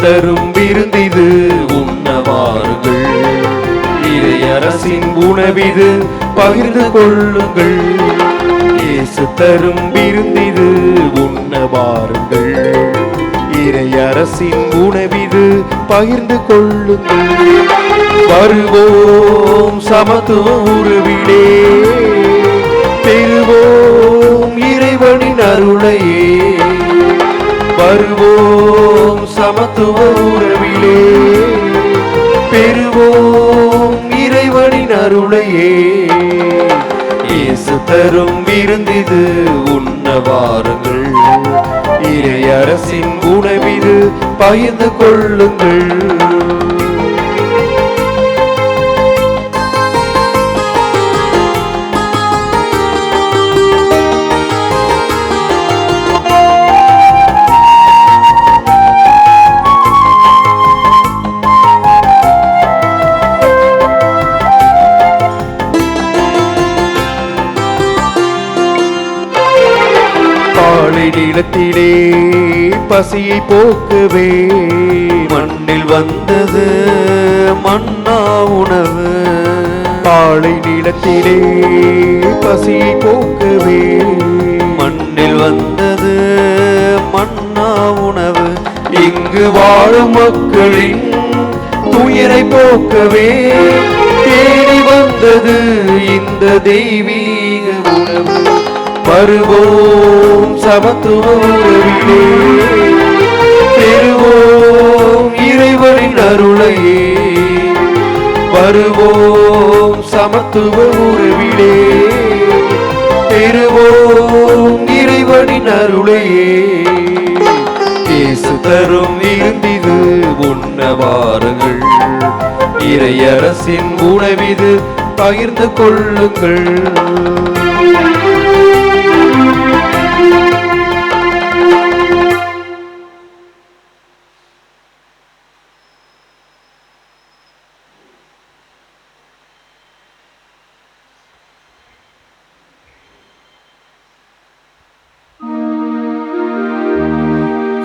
Speaker 4: தரும் விருந்திது உண்ணவாருங்கள், இறையரசின் உணவிது பகிர்ந்து கொள்ளுங்கள். இயேசு தரும் விருந்திது உண்ணவாருங்கள், இறையரசின் உணவிது பகிர்ந்து கொள்ளுங்கள். வருவோம் சமத்துவ உருவிலே, பெறுவோம் இறைவனின் அருளையே. வருவோம் சமத்துவ உறவிலே, பெறுவோம் இறைவனின் அருளையே. இயேசு தரும் விருந்திது உண்ணவாருங்கள், இறையரசின் உணவிது பகிர்ந்து கொள்ளுங்கள். நிலத்திலே பசியை போக்கவே மண்ணில் வந்தது மன்னா உணவு. பாலை நிலத்திலே பசியை போக்கவே மண்ணில் வந்தது மன்னா உணவு. இங்கு வாழும் மக்களின் துயரை போக்கவே தேடி வந்தது இந்த தெய்வீக உணவு. வருவோம் சமத்துவ உறவிலே, பெறுவோம் இறைவனின் அருளையே. வருவோம் சமத்துவ உறவிலே, பெறுவோம் இறைவனின் அருளையே. இயேசு தரும் விருந்திது உண்ணவாருங்கள், இறையரசின் உணவிது பகிர்ந்து கொள்ளுங்கள்.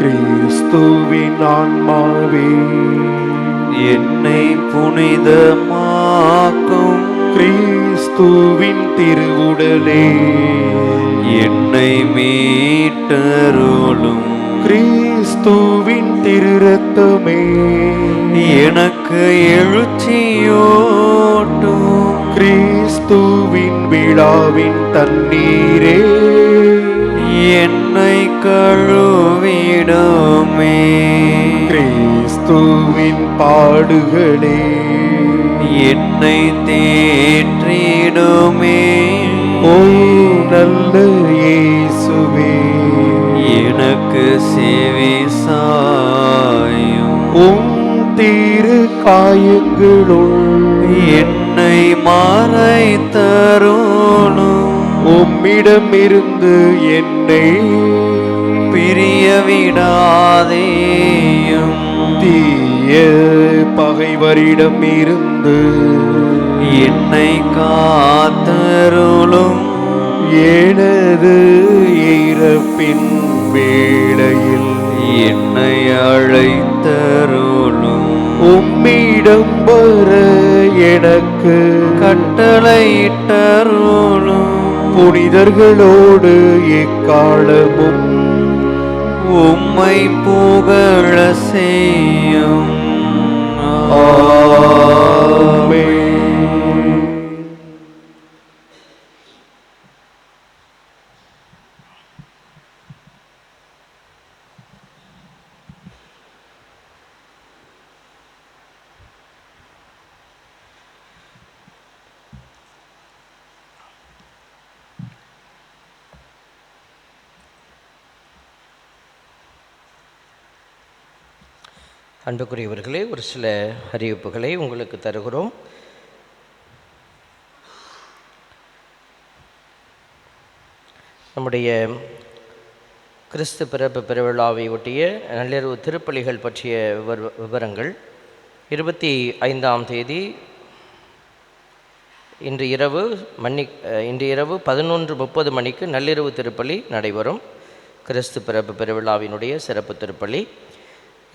Speaker 4: கிறிஸ்துவின் ஆன்மாவே என்னை புனிதமாக்கும். கிறிஸ்து கிறிஸ்துவின் திருவுடலே
Speaker 1: என்னை மீட்டருளும்.
Speaker 4: கிறிஸ்துவின் திருரத்தமே
Speaker 1: எனக்கு எழுச்சியோட்டும்.
Speaker 4: கிறிஸ்துவின் விழாவின் தண்ணீரே
Speaker 1: என்னை கழுவிடுமே.
Speaker 4: கிறிஸ்துவின் பாடுகளே
Speaker 1: என்னை தேற்றிடுமே.
Speaker 4: ஓ நல்ல இயேசுவே
Speaker 1: எனக்கு செவி சாயும்.
Speaker 4: உம் திரு காயங்களுள்
Speaker 1: என்னை மறைத்தருளும்.
Speaker 4: உம்மிடமிருந்து என்னை
Speaker 1: பிரிய விடாதேயும்.
Speaker 4: தீய பகைவரிடம் இருந்து
Speaker 1: என்னை காத்தருளும்.
Speaker 4: எனது இறப்பின் வேளையில்
Speaker 1: என்னை அழைத்தருளும்.
Speaker 4: உம்மிடம் வர எனக்கு
Speaker 1: கட்டளையிட்டருளும்.
Speaker 4: புனிதர்களோடு எக்காலமும்
Speaker 1: உம்மை புகழ செய்யும்.
Speaker 4: ஆமென்.
Speaker 2: அன்புக்குரியவர்களே, ஒரு சில அறிவிப்புகளை உங்களுக்கு தருகிறோம். நம்முடைய கிறிஸ்து பிறப்பு பெருவிழாவை ஒட்டிய நள்ளிரவு திருப்பலிகள் பற்றிய விவரங்கள். 25ஆம் தேதி இன்று இரவு 11:30 மணிக்கு நள்ளிரவு திருப்பலி நடைபெறும். கிறிஸ்து பிறப்பு பெருவிழாவினுடைய சிறப்பு திருப்பலி.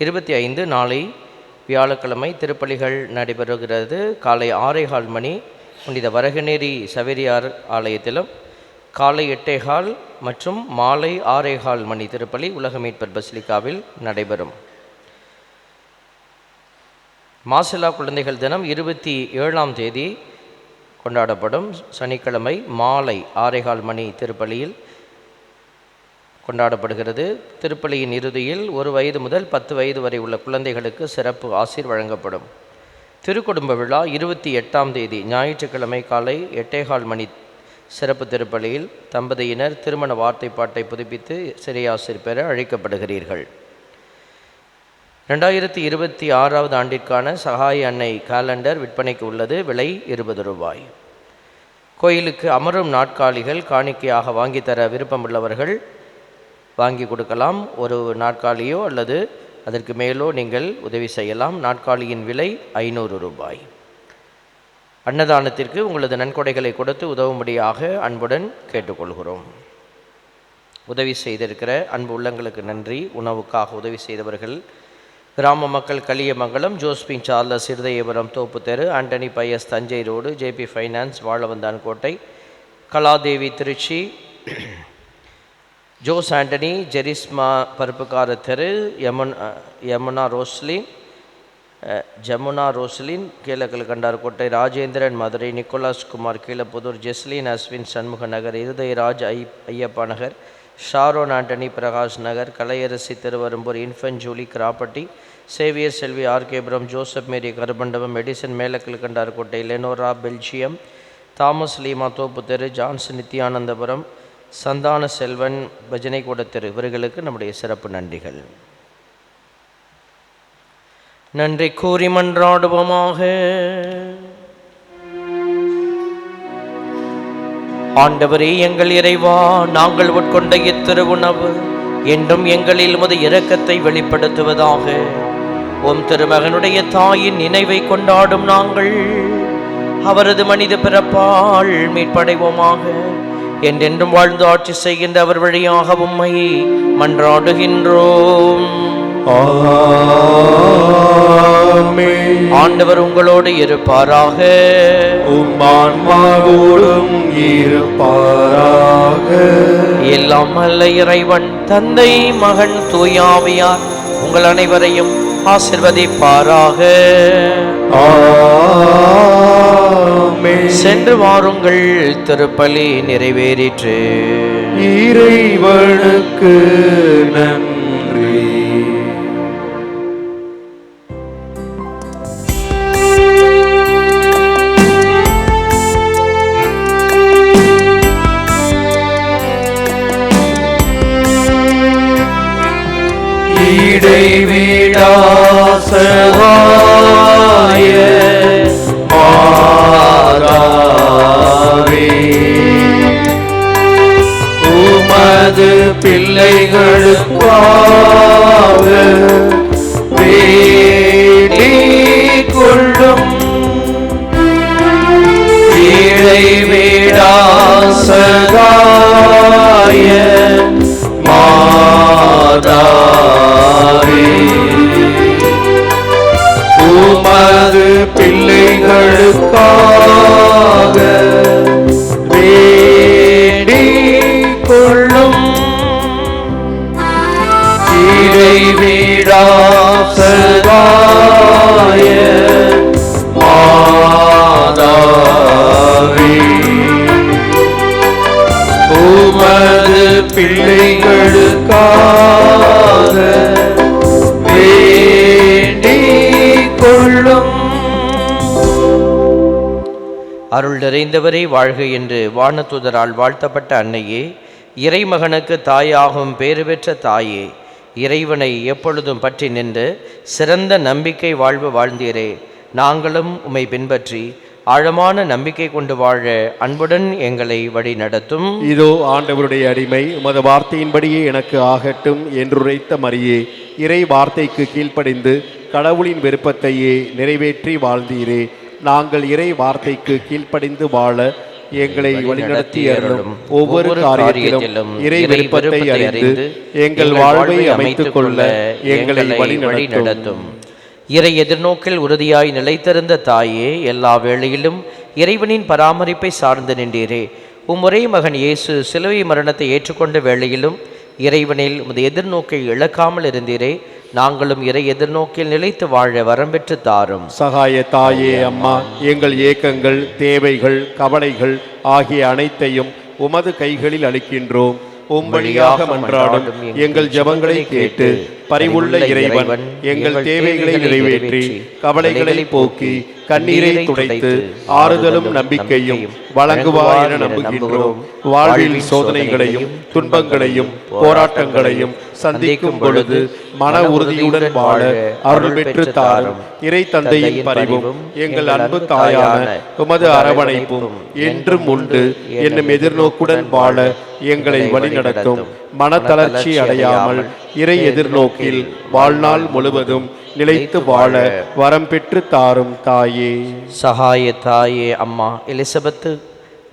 Speaker 2: 25 நாளை வியாழக்கிழமை திருப்பலிகள் நடைபெறுகிறது. காலை 6:15 மணி புனித வரகநேரி சவேரியார் ஆலயத்திலும், காலை 8:15 மற்றும் மாலை 6:15 மணி திருப்பலி உலக மீட்பர் பசிலிக்காவில் நடைபெறும். மாசிலா குழந்தைகள் தினம் 27ஆம் தேதி கொண்டாடப்படும். சனிக்கிழமை மாலை 6:15 மணி திருப்பலியில் கொண்டாடப்படுகிறது. திருப்பலியின் இறுதியில் 1 வயது முதல் 10 வயது வரை உள்ள குழந்தைகளுக்கு சிறப்பு ஆசீர் வழங்கப்படும். திருக்குடும்ப விழா 28ஆம் தேதி ஞாயிற்றுக்கிழமை காலை 8:15 மணி சிறப்பு திருப்பலியில் தம்பதியினர் திருமண வார்த்தைப்பாட்டை புதுப்பித்து சிறையாசிர் பெற அழைக்கப்படுகிறீர்கள். 2026 ஆண்டிற்கான சகாய அன்னை காலண்டர் விற்பனைக்கு உள்ளது. விலை ₹20. கோயிலுக்கு அமரும் நாட்காலிகள் காணிக்கையாக வாங்கித்தர விருப்பமுள்ளவர்கள் வாங்கி கொடுக்கலாம். ஒரு நாற்காலியோ அல்லது அதற்கு மேலோ நீங்கள் உதவி செய்யலாம். நாற்காலியின் விலை ₹500. அன்னதானத்திற்கு உங்களது நன்கொடைகளை கொடுத்து உதவும்படியாக அன்புடன் கேட்டுக்கொள்கிறோம். உதவி செய்திருக்கிற அன்பு உள்ளங்களுக்கு நன்றி. உணவுக்காக உதவி செய்தவர்கள்: கிராம மக்கள் கலியமங்கலம், ஜோஸ்பின் சார்லஸ் இருதயபுரம் தோப்பு தெரு, Antony Pius Thanjai road, JP finance Vazhavandhan Kottai, Kaladevi Tiruchi, Jose Antony Jerisma Paruppukara தெரு, Jamuna Roslin Keezhakal Kandar Kottai, Rajendran Madurai, Nicholas Kumar Keezhaputhur, Jeslin Ashwin Shanmuga Nagar, Irudayaraj Ayyappa Nagar, Sharon Antony Prakash Nagar, Kalaiyarasi Thiruverumbur, Infant Julie Krappatti, Xavier Selvi RKPuram, Joseph Mary Karumandapam, Edison Melakal Kandar Kottai, லெனோரா Belgium, Thomas Lima தோப்பு தெரு, ஜான்ஸ் நித்யானந்தபுரம், சந்தான செல்வன் பஜனை கூட தெரு. இவர்களுக்கு நம்முடைய சிறப்பு நன்றிகள். நன்றி கூறி மன்றாடுவோமாக. ஆண்டவரே, எங்கள் இறைவா, நாங்கள் உட்கொண்ட இத்திருவுணவு என்றும் எங்களில் உமது இரக்கத்தை வெளிப்படுத்துவதாக. உம் திருமகனுடைய தாயின் நினைவை கொண்டாடும் நாங்கள் அவரது மனித பிறப்பால் மீட்படைவோமாக. என்றென்றும் வாழ்ந்து ஆட்சி செய்கின்ற அவர் வழியாக உம்மை மன்றாடுகின்றோம்.
Speaker 4: ஆமென்.
Speaker 2: ஆண்டவர் உங்களோடு இருப்பாராக.
Speaker 4: உம் ஆன்மாவோடும் இருப்பாராக.
Speaker 2: எல்லாம் வல்ல இறைவன் தந்தை மகன் தூயாவியார் உங்கள் அனைவரையும் ஆசிர்வதிப்பாராக.
Speaker 4: ஆமென்.
Speaker 2: சென்று வாருங்கள், திருப்பலி நிறைவேறிற்று.
Speaker 4: இறைவனுக்கு நன்றி. இடைவிடாசகாய மாதாவே, உமது பிள்ளைகளுக்காக வேண்டிக் கொள்ளும். இடைவிடாசகாய மாதாவே, உமது பிள்ளைகளுக்காக வேண்டிக் கொள்ளும். இறைவிடாசகாய மாதாவே, உமது பிள்ளைகளுக்காக வேண்டிக் கொள்ளும்.
Speaker 2: அருள் நிறைந்தவரே வாழ்க என்று வானதூதரால் வாழ்த்தப்பட்ட அன்னையே, இறைமகனுக்கு தாயாகும் பேறு பெற்ற தாயே, இறைவனை எப்பொழுதும் பற்றி நின்று சிறந்த நம்பிக்கை வாழ்வு வாழ்ந்தீரே. நாங்களும் உம்மை பின்பற்றி ஆழமான நம்பிக்கை கொண்டு வாழ அன்புடன் எங்களை வழி நடத்தும்.
Speaker 4: இதோ ஆண்டவருடைய அடிமை, உமது வார்த்தையின்படியே எனக்கு ஆகட்டும் என்றுரைத்த மரியே, இறை வார்த்தைக்கு கீழ்ப்படிந்து கடவுளின் விருப்பத்தையே நிறைவேற்றி வாழ்ந்தீரே. நாங்கள் இறை வார்த்தைக்கு கீழ்ப்படிந்து வாழ எங்களை வழிநடத்தி அருளும். ஒவ்வொரு காரியத்திலும் இறை விருப்பத்தை அறிந்து எங்கள் வாழ்வை அமைத்துக் கொள்ள எங்களை வழி நடத்தும்.
Speaker 2: இறை எதிர்நோக்கில் உறுதியாய் நிலைத்திருந்த தாயே, எல்லா வேளையிலும் இறைவனின் பராமரிப்பை சார்ந்து நின்றீரே. ஒரே மகன் இயேசு சிலுவை மரணத்தை ஏற்றுக்கொண்ட வேளையிலும் இறைவனில் உமது எதிர்நோக்கை இழக்காமல் இருந்தீரே. நாங்களும் இறை எதிர்நோக்கில் நிலைத்து வாழ வரம்பெற்று தாரும்.
Speaker 4: சகாய தாயே அம்மா, எங்கள் ஏக்கங்கள், தேவைகள், கவலைகள் ஆகிய அனைத்தையும் உமது கைகளில் அளிக்கின்றோம். உம்படியாக மன்றாடும் எங்கள் ஜெபங்களை கேட்டு பரிவுள்ள இறைவன் எங்கள் தேவைகளை நிறைவேற்றி கவலைகளை போக்கி கண்ணீரை துடைத்து ஆறுதலும் நம்பிக்கையும் வழங்குவார் என நம்புகின்றோம். வாழ்வில் சோதனைகளையும் துன்பங்களையும் போராட்டங்களையும் சந்திக்கும் பொழுது மன உறுதியுடன் வாழ அருள் பெற்று தாரும். இறை தந்தையின் பரிவும் எங்கள் அன்பு தாயான உமது அரவணைப்பும் என்றும் உண்டு என்னும் எதிர்நோக்குடன் வாழ எங்களை வழிநடத்தும். மனத்தளர்ச்சி அடையாமல் இறை எதிர்நோக்கில் வாழ்நாள் முழுவதும் நிலைத்து வாழ வரம் பெற்று தாரும் தாயே.
Speaker 2: சகாய தாயே அம்மா, எலிசபெத்து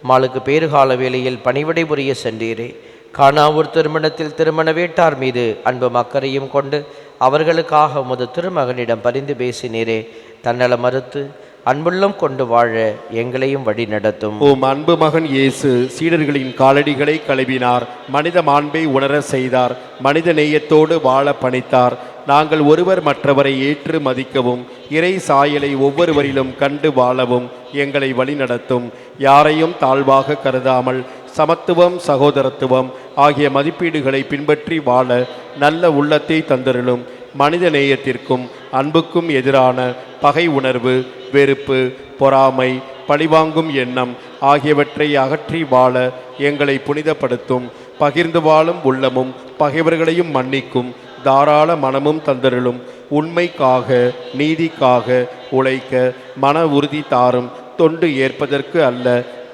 Speaker 2: மாளுக்கு பேறுகால வேளையில் பணிவிடை புரிய சென்றீரே. கானாவூர் திருமணத்தில் திருமண வீட்டார் மீது அன்பும் அக்கறையும் கொண்டு அவர்களுக்காக உமது திருமகனிடம் பரிந்து பேசினீரே. தன்னல மறுத்து அன்புள்ளம் கொண்டு வாழ எங்களையும் வழி நடத்தும்.
Speaker 4: உம் அன்பு மகன் இயேசு சீடர்களின் காலடிகளை கழுவினார், மனித மாண்பை உணர செய்தார், மனித நேயத்தோடு வாழ பணித்தார். நாங்கள் ஒருவர் மற்றவரை ஏற்று மதிக்கவும் இறை சாயலை ஒவ்வொருவரிலும் கண்டு வாழவும் எங்களை வழி நடத்தும். யாரையும் தாழ்வாக கருதாமல் சமத்துவம், சகோதரத்துவம் ஆகிய மதிப்பீடுகளை பின்பற்றி வாழ நல்ல உள்ளத்தை தந்தருளும். மனித நேயத்திற்கும் அன்புக்கும் எதிரான பகை உணர்வு, வெறுப்பு, பொறாமை, பழிவாங்கும் எண்ணம் ஆகியவற்றை அகற்றி வாழ எங்களை புனிதப்படுத்தும். பகிர்ந்து வாழும் உள்ளமும் பகைவர்களையும் மன்னிக்கும் தாராள மனமும் தந்தருளும். உண்மைக்காக நீதிக்காக உழைக்க மன உறுதி தாரும். தொண்டு ஏற்பதற்கு அல்ல,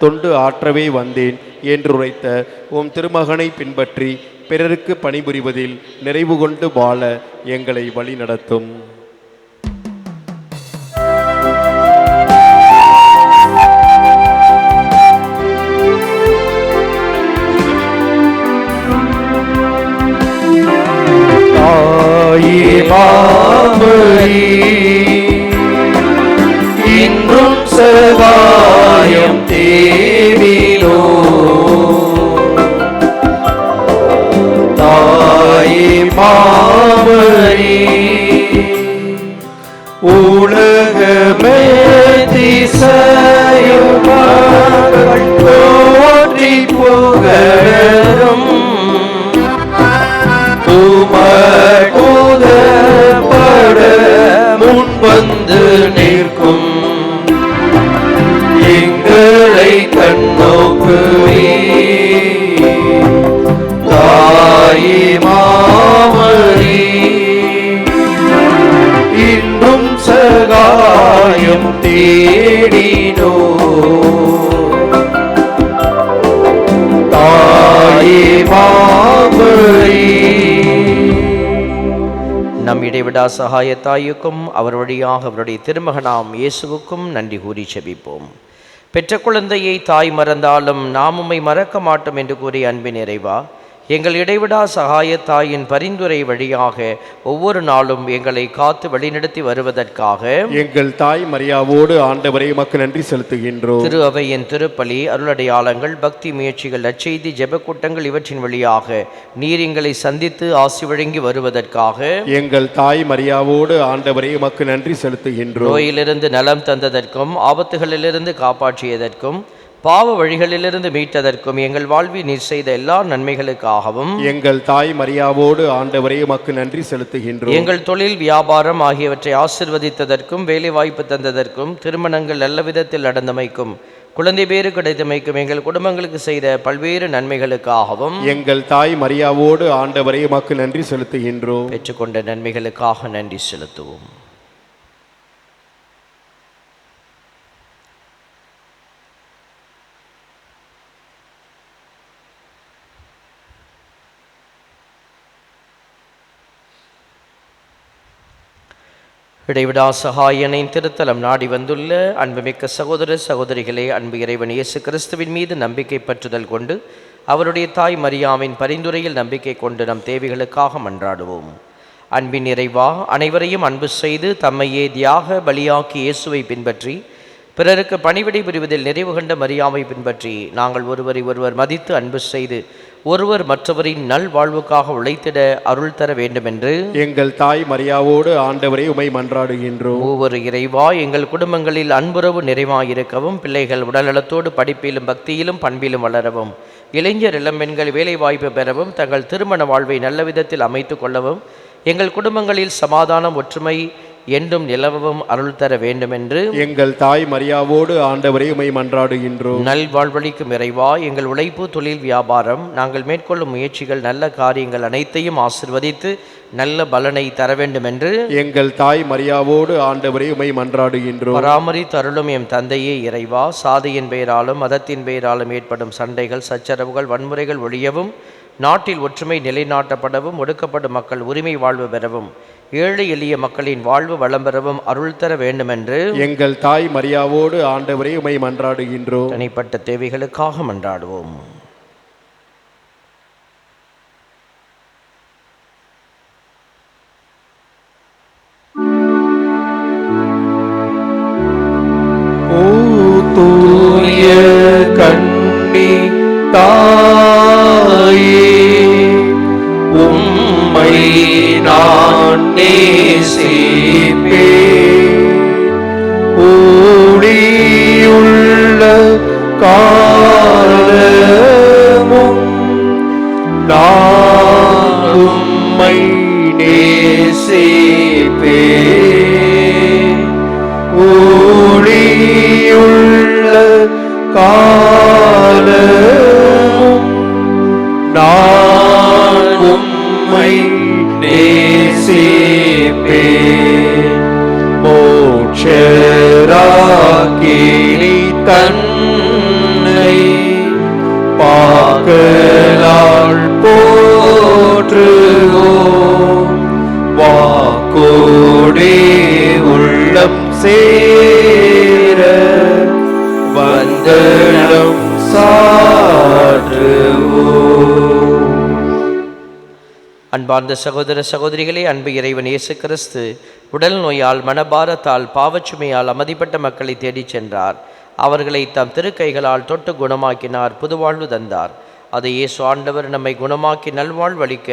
Speaker 4: தொண்டு ஆற்றவே வந்தேன் என்றுரைத்த உம் திருமகனை பின்பற்றி பிறருக்கு பணிபுரிவதில் நிறைவு கொண்டு வாழ எங்களை வழி நடத்தும். தாயே
Speaker 5: சகாயம் தேடினோ தாயே மாமரி உலகமே திசையும் போற்றி புகழும் உமக்குதப்பட முன்வந்து நிற்கும் எங்களை கண்ணோக்குவே தாயே மாமரி இன்னும் சகாயம் தேடினோ தாயே மாமரி.
Speaker 2: நம் இடைவிடா சகாய தாயுக்கும் அவர் வழியாக அவருடைய திருமகனாம் இயேசுவுக்கும் நன்றி கூறி செபிப்போம். பெற்ற குழந்தையை தாய் மறந்தாலும் நாம் உம்மை மறக்க மாட்டோம் என்று கூறிய அன்பின் நிறைவா, எங்கள் இடைவிடா சகாய தாயின் பரிந்துரை வழியாக ஒவ்வொரு நாளும் எங்களை காத்து வழிநடத்தி வருவதற்காக
Speaker 4: எங்கள் தாய் மரியாவோடு ஆண்டவரை உமக்கு நன்றி செலுத்துகின்றோம்.
Speaker 2: திரு அவையின் திருப்பலி, அருளடையாளங்கள், பக்தி முயற்சிகள், நற்செய்தி, ஜெபக்கூட்டங்கள் இவற்றின் வழியாக நீர் எங்களை சந்தித்து ஆசி வழங்கி வருவதற்காக
Speaker 4: எங்கள் தாய் மரியாவோடு ஆண்டவரை உமக்கு நன்றி செலுத்துகின்றோம்.
Speaker 2: நோயிலிருந்து நலம் தந்ததற்கும் ஆபத்துகளிலிருந்து காப்பாற்றியதற்கும் பாவ வழிகளிலிருந்து மீட்டதற்கும் எங்கள் வாழ்வில் நீர் செய்த எல்லா நன்மைகளுக்காகவும்
Speaker 4: எங்கள் தாய் மரியாவோடு ஆண்டவரை உமக்கு நன்றி செலுத்துகின்றோம்.
Speaker 2: எங்கள் தொழில், வியாபாரம் ஆகியவற்றை ஆசிர்வதித்ததற்கும் வேலை வாய்ப்பு தந்ததற்கும் திருமணங்கள் நல்ல விதத்தில் நடந்தமைக்கும் குழந்தை பேறு கிடைத்தமைக்கும் எங்கள் குடும்பங்களுக்கு செய்த பல்வேறு நன்மைகளுக்காகவும்
Speaker 4: எங்கள் தாய் மரியாவோடு ஆண்டவரை உமக்கு நன்றி செலுத்துகின்றோம்.
Speaker 2: பெற்றுக்கொண்ட நன்மைகளுக்காக நன்றி செலுத்துவோம். இடைவிடா சகாயனின் திருத்தலம் நாடி வந்துள்ள அன்புமிக்க சகோதர சகோதரிகளே, அன்பு இறைவன் இயேசு கிறிஸ்துவின் மீது நம்பிக்கை பற்றுதல் கொண்டு அவருடைய தாய் மரியாவின் பரிந்துரையில் நம்பிக்கை கொண்டு நம் தேவைகளுக்காக மன்றாடுவோம். அன்பின் இறைவா, அனைவரையும் அன்பு செய்து தம்மையே தியாக பலியாக்கி இயேசுவை பின்பற்றி பிறருக்கு பணிவிடை புரிவதில் நிறைவு கண்ட மரியாவை பின்பற்றி நாங்கள் ஒருவரை ஒருவர் மதித்து அன்பு செய்து ஒருவர் மற்றவரின் நல் வாழ்வுக்காக உழைத்திட அருள் தர வேண்டுமென்று
Speaker 4: எங்கள் தாய் மரியாவோடு ஆண்டவரை உமை மன்றாடுகின்றோம்.
Speaker 2: ஒவ்வொரு இறைவா, எங்கள் குடும்பங்களில் அன்புறவு நிறைவாயிருக்கவும், பிள்ளைகள் உடல்நலத்தோடு படிப்பிலும் பக்தியிலும் பண்பிலும் வளரவும், இளைஞர் இளம்பெண்கள் வேலை வாய்ப்பு பெறவும், தங்கள் திருமண வாழ்வை நல்ல விதத்தில் அமைத்து கொள்ளவும், எங்கள் குடும்பங்களில் சமாதானம் ஒற்றுமை என்றும் நிலவவும் அருள் தர வேண்டுமென்று
Speaker 4: எங்கள் தாய் மரியாவோடு ஆண்டவரை உமை மன்றாடுகின்றோம்.
Speaker 2: நல் வாழ்வழிக்கும் இறைவா, எங்கள் உழைப்பு, தொழில், வியாபாரம், நாங்கள் மேற்கொள்ளும் முயற்சிகள், நல்ல காரியங்கள் அனைத்தையும் ஆசிர்வதித்து நல்ல பலனை தர வேண்டுமென்று
Speaker 4: எங்கள் தாய் மரியாவோடு ஆண்டவரை உமை மன்றாடுகின்றோம்.
Speaker 2: பராமரித்து அருளும் எம் தந்தையே இறைவா, சாதியின் பெயராலும் மதத்தின் பெயராலும் ஏற்படும் சண்டைகள், சச்சரவுகள், வன்முறைகள் ஒழியவும், நாட்டில் ஒற்றுமை நிலைநாட்டப்படவும், ஒடுக்கப்படும் மக்கள் உரிமை வாழ்வு பெறவும், ஏழை எளிய மக்களின் வாழ்வு வளம் பெறவும் அருள் தர வேண்டுமென்று
Speaker 4: எங்கள் தாய் மரியாவோடு ஆண்டவரை உமை மன்றாடுகின்றோம்.
Speaker 2: தனிப்பட்ட தேவைகளுக்காக மன்றாடுவோம்.
Speaker 5: தூய கண்ணி தாயே, உம்மை நான் நேசிப்பேன். ஊழியுள்ள காலமும் நான் உம்மை நேசிப்பேன். ஊழியுள்ள காலமும் நான் உம்மை நேசிப்பேன். மோட்சராக்கினி தன்னை பாக்கலால் போற்றுவோம். வாக்கோடே உள்ளம் சேர வந்தனம் சாற்றுவோம்.
Speaker 2: அன்பார்ந்த சகோதர சகோதரிகளே, அன்பு இறைவன் இயேசு கிறிஸ்து உடல் நோயால் மனபாரத்தால் பாவச்சுமையால் அமைதிப்பட்ட மக்களை தேடிச் சென்றார். அவர்களை தம் திருக்கைகளால் தொட்டு குணமாக்கினார், புதுவாழ்வு தந்தார். அதை இயேசு ஆண்டவர் நம்மை குணமாக்கி நல்வாழ்வளிக்க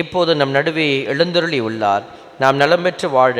Speaker 2: இப்போது நம் நடுவே எழுந்தருளி உள்ளார். நாம் நலம் பெற்று வாழ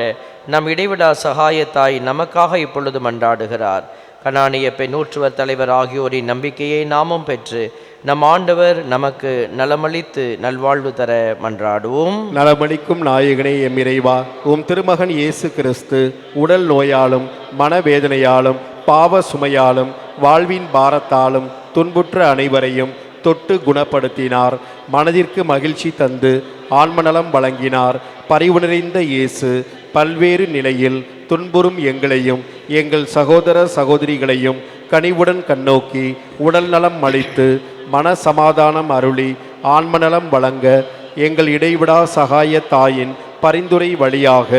Speaker 2: நம் இடைவிடா சகாயத்தாய் நமக்காக இப்பொழுது மன்றாடுகிறார். கனானிய பெண் நூற்றுவர் தலைவர் ஆகியோரின் நம்பிக்கையை நாமும் பெற்று நம் ஆண்டவர் நமக்கு நலமளித்து நல்வாழ்வு தர மன்றாடுவோம்.
Speaker 4: நலமளிக்கும் நாயகனே எம் இறைவா, உம் திருமகன் இயேசு கிறிஸ்து உடல் நோயாலும் மனவேதனையாலும் பாவ சுமையாலும் வாழ்வின் பாரத்தாலும் துன்புற்ற அனைவரையும் தொட்டு குணப்படுத்தினார். மனதிற்கு மகிழ்ச்சி தந்து ஆன்மநலம் வழங்கினார். பரிவு நிறைந்த இயேசு பல்வேறு நிலையில் துன்புறும் எங்களையும் எங்கள் சகோதர சகோதரிகளையும் கனிவுடன் கண்ணோக்கி உடல் நலம் அளித்து மன சமாதானம் அருளி ஆன்மநலம் வழங்க எங்கள் இடைவிடா சகாய தாயின் பரிந்துரை வழியாக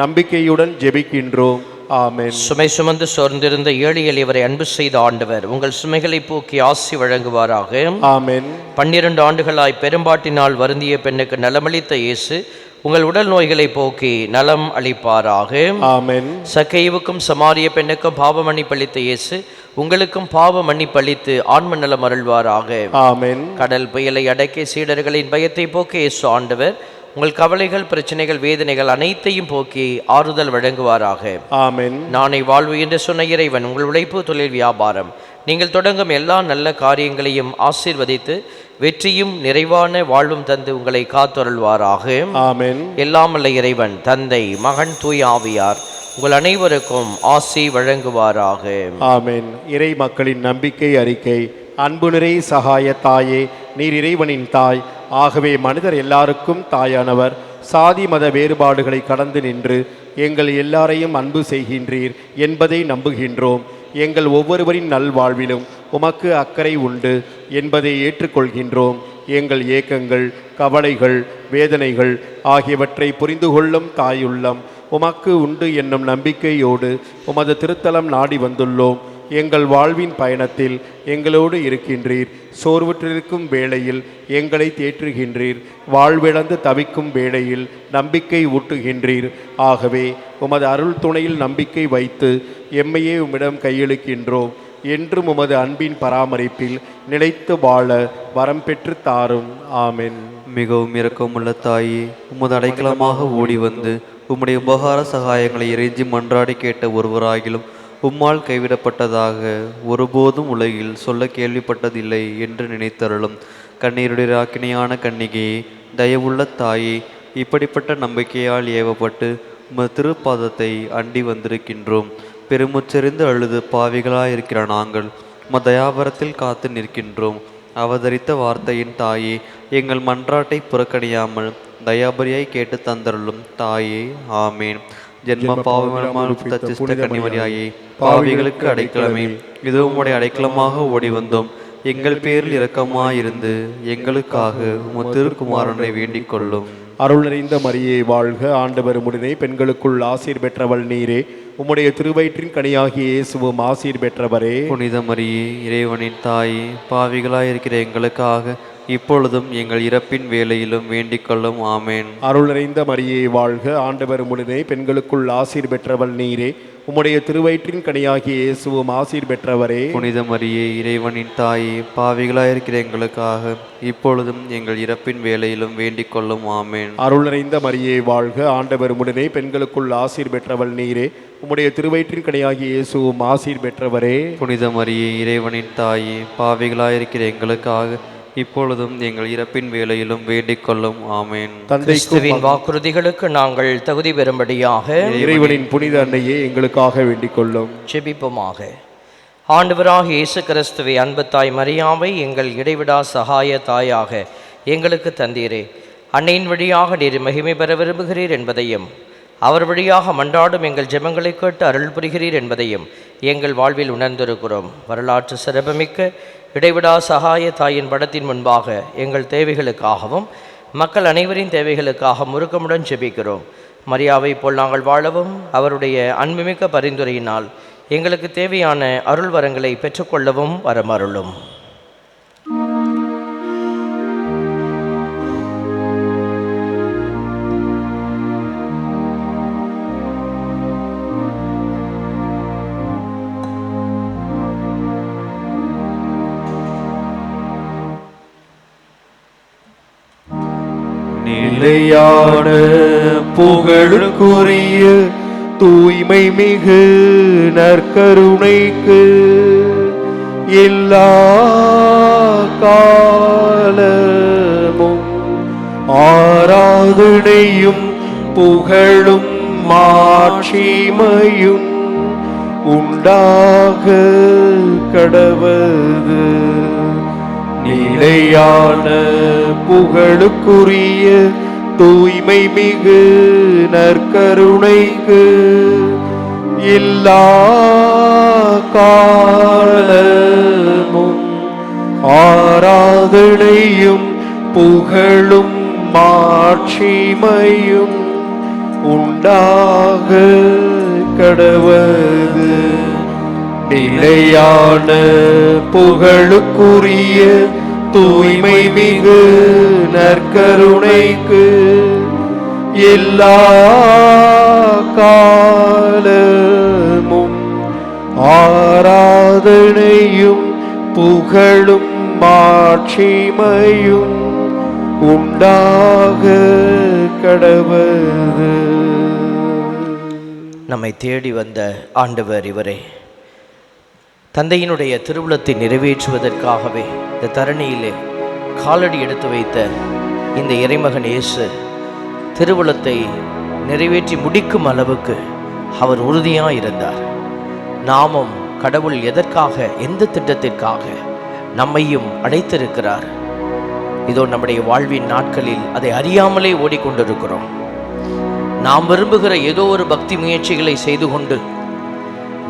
Speaker 4: நம்பிக்கையுடன் ஜெபிக்கின்றோம். ஆமென்.
Speaker 2: சுமை சுமந்து சோர்ந்திருந்த ஏழை எளியவரை அன்பு செய்த ஆண்டவர் உங்கள் சுமைகளை போக்கி ஆசி வழங்குவாராக.
Speaker 4: ஆமென்.
Speaker 2: 12 ஆண்டுகளாய் பெரும்பாட்டினால் வருந்திய பெண்ணுக்கு நலமளித்த இயேசு உங்கள் உடல் நோய்களை போக்கி நலம் அளிப்பாராக.
Speaker 4: ஆமென்.
Speaker 2: சக்கைவுக்கும் சமாரிய பெண்ணுக்கும் பாவ மன்னிப்பளித்த இயேசு உங்களுக்கும் பாவ மன்னிப்பளித்து ஆன்ம நலம் அருள்வாராக.
Speaker 4: ஆமென்.
Speaker 2: கடல் புயலை அடக்கி சீடர்களின் பயத்தை போக்கி இயேசு ஆண்டவர் உங்கள் கவலைகள், பிரச்சனைகள், வேதனைகள் அனைத்தையும் போக்கி ஆறுதல் வழங்குவாராக.
Speaker 4: ஆமென்.
Speaker 2: நானே வாழ்வு என்று சொன்ன இறைவன் உங்கள் உழைப்பு, தொழில், வியாபாரம் நீங்கள் தொடங்கும் எல்லா நல்ல காரியங்களையும் ஆசீர்வதித்து வெற்றியும் நிறைவான வாழ்வும் தந்து உங்களை காத்தருள்வாராக.
Speaker 4: ஆமென்.
Speaker 2: எல்லாம் வல்ல இறைவன் தந்தை, மகன், தூய ஆவியார் உங்கள் அனைவருக்கும் ஆசி வழங்குவாராக.
Speaker 4: ஆமென். இறை மக்களின் நம்பிக்கை அறிக்கை. அன்பு நிறை சகாய தாயே, நீர் இறைவனின் தாய். ஆகவே மனிதர் எல்லாருக்கும் தாயானவர். சாதி மத வேறுபாடுகளை கடந்து நின்று எங்கள் எல்லாரையும் அன்பு செய்கின்றீர் என்பதை நம்புகின்றோம். எங்கள் ஒவ்வொருவரின் நல்வாழ்விலும் உமக்கு அக்கறை உண்டு என்பதை ஏற்றுக்கொள்கின்றோம். எங்கள் ஏக்கங்கள், கவலைகள், வேதனைகள் ஆகியவற்றை புரிந்து கொள்ளும் தாயுள்ளம் உமக்கு உண்டு என்னும் நம்பிக்கையோடு உமது திருத்தலம் நாடி வந்துள்ளோம். எங்கள் வாழ்வின் பயணத்தில் எங்களோடு இருக்கின்றீர். சோர்வுற்றிருக்கும் வேளையில் எங்களை தேற்றுகின்றீர். வாழ்விழந்து தவிக்கும் வேளையில் நம்பிக்கை ஊட்டுகின்றீர். ஆகவே உமது அருள் துணையில் நம்பிக்கை வைத்து எம்மையே உம்மிடம் கையெழுக்கின்றோம். என்றும் உமது அன்பின் பராமரிப்பில் நிலைத்து வாழ வரம் பெற்று தாரும். ஆமென்.
Speaker 1: மிகவும் இரக்கமுள்ள தாயே, உமது அடைக்கலமாக ஓடி வந்து உம்முடைய உபகார சகாயங்களை இறைஞ்சி மன்றாடி கேட்ட ஒருவராகிலும் உம்மால் கைவிடப்பட்டதாக ஒருபோதும் உலகில் சொல்ல கேள்விப்பட்டதில்லை என்று நினைத்தருளும். கண்ணீருடைய ராக்கினியான கன்னிகையே, தயவுள்ள தாயே, இப்படிப்பட்ட நம்பிக்கையால் ஏவப்பட்டு உமது திருப்பாதத்தை அண்டி வந்திருக்கின்றோம். பெருமுச்செறிந்து அழுது பாவிகளாயிருக்கிற நாங்கள் உமது தயாபரத்தில் காத்து நிற்கின்றோம். அவதரித்த வார்த்தையின் தாயே, எங்கள் மன்றாட்டை புறக்கணியாமல் தயாபரியாய் கேட்டு தந்தருளும் தாயே. ஆமேன். ஜென்ம பாவமான கன்னிமரியாயே, பாவிகளுக்கு அடைக்கலமே, இதுவும் உடைய அடைக்கலமாக ஓடி வந்தோம். எங்கள் பேரில் இரக்கமாயிருந்து எங்களுக்காக உமது திருக்குமாரனை வேண்டிக் கொள்ளும்.
Speaker 4: அருள் நிறைந்த மரியே வாழ்க, ஆண்டவர் உம்முடனே, பெண்களுக்குள் ஆசீர் பெற்றவள் நீரே. உம்முடைய திருவயிற்றின் கனியாகிய இயேசுவும் ஆசீர் பெற்றவரே.
Speaker 1: புனித மரியே, இறைவனின் தாயே, பாவிகளாயிருக்கிற எங்களுக்காக இப்பொழுதும் எங்கள் இறப்பின் வேளையிலும் வேண்டிக் கொள்ளும். ஆமேன்.
Speaker 4: அருள் நிறைந்த மரியே வாழ்க, ஆண்டவர் உம்முடனே, பெண்களுக்குள் ஆசீர் பெற்றவள் நீரே. உம்முடைய திருவயிற்றின் கனியாகிய இயேசுவும் ஆசீர் பெற்றவரே.
Speaker 1: புனித மரியே, இறைவனின் தாயே, பாவிகளாயிருக்கிற எங்களுக்காக இப்பொழுதும் எங்கள் இறப்பின் வேளையிலும் வேண்டிக் கொள்ளும். ஆமேன்.
Speaker 4: அருள் நிறைந்த மரியே வாழ்க, ஆண்டவர் உம்முடனே, பெண்களுக்குள் ஆசீர் பெற்றவள் நீரே. உம்முடைய திருவயிற்றின் கனியாகிய இயேசுவும் ஆசீர் பெற்றவரே.
Speaker 1: புனித மரியே, இறைவனின் தாயே, பாவிகளாயிருக்கிற எங்களுக்காக இப்பொழுதும் எங்கள் இறப்பின் வேளையிலும் வேண்டிக் கொள்ளும். ஆமேன்.
Speaker 2: கிறிஸ்துவின் வாக்குறுதிகளுக்கு நாங்கள் தகுதி பெறும்படியாக
Speaker 4: இறைவனின் புனித அன்னையே எங்களுக்காக வேண்டிக் கொள்ளும்.
Speaker 2: ஜெபிப்போமாக. ஆண்டவராகிய இயேசு கிறிஸ்துவை அன்பு தாய் மரியாவை எங்கள் இடைவிடா சகாய தாயாக எங்களுக்கு தந்தீரே. அன்னையின் வழியாக நீர் மகிமை பெற விரும்புகிறீர் என்பதையும் அவர் வழியாக மன்றாடும் எங்கள் ஜெபங்களை கேட்டு அருள் புரிகிறீர் என்பதையும் எங்கள் வாழ்வில் உணர்ந்திருக்கிறோம். வரலாற்று சிறப்புமிக்க இடைவிடா சகாய தாயின் படத்தின் முன்பாக எங்கள் தேவைகளுக்காகவும் மக்கள் அனைவரின் தேவைகளுக்காக முறுக்கமுடன் ஜெபிக்கிறோம். மரியாவை போல் நாங்கள் வாழவும் அவருடைய அன்புமிக்க பரிந்துரையினால் எங்களுக்கு தேவையான அருள் வரங்களை பெற்றுக்கொள்ளவும் வரமருளும்.
Speaker 4: நிலையான புகழுக்குரிய தூய்மை மிகு நற்கருணைக்கு எல்லா காலமும் ஆராதனையும் புகழும் மாட்சிமையும் உண்டாக கடவது. நிலையான புகழுக்குரிய தூய்மை மிகு நற்கருணைக்கு எல்லா காலமும் ஆராதனையும் புகழும் மாட்சிமையும் உண்டாக கடவது. நிலையான புகழுக்குரிய தூய்மை மிகு நற்கருணைக்கு எல்லா காலமும் ஆராதனையும் புகழும் மாட்சிமையும் உண்டாக கடவது.
Speaker 2: நம்மை தேடி வந்த ஆண்டவர் இவரே. தந்தையினுடைய திருவுளத்தை நிறைவேற்றுவதற்காகவே இந்த தரணியிலே காலடி எடுத்து வைத்த இந்த இறைமகன் இயேசு திருவுளத்தை நிறைவேற்றி முடிக்கும் அளவுக்கு அவர் உறுதியாக இருந்தார். நாமும் கடவுள் எதற்காக, எந்த திட்டத்திற்காக நம்மையும் அழைத்திருக்கிறார், இதோ நம்முடைய வாழ்வின் நாட்களில் அதை அறியாமலே ஓடிக்கொண்டிருக்கிறோம். நாம் விரும்புகிற ஏதோ ஒரு பக்தி முயற்சிகளை செய்து கொண்டு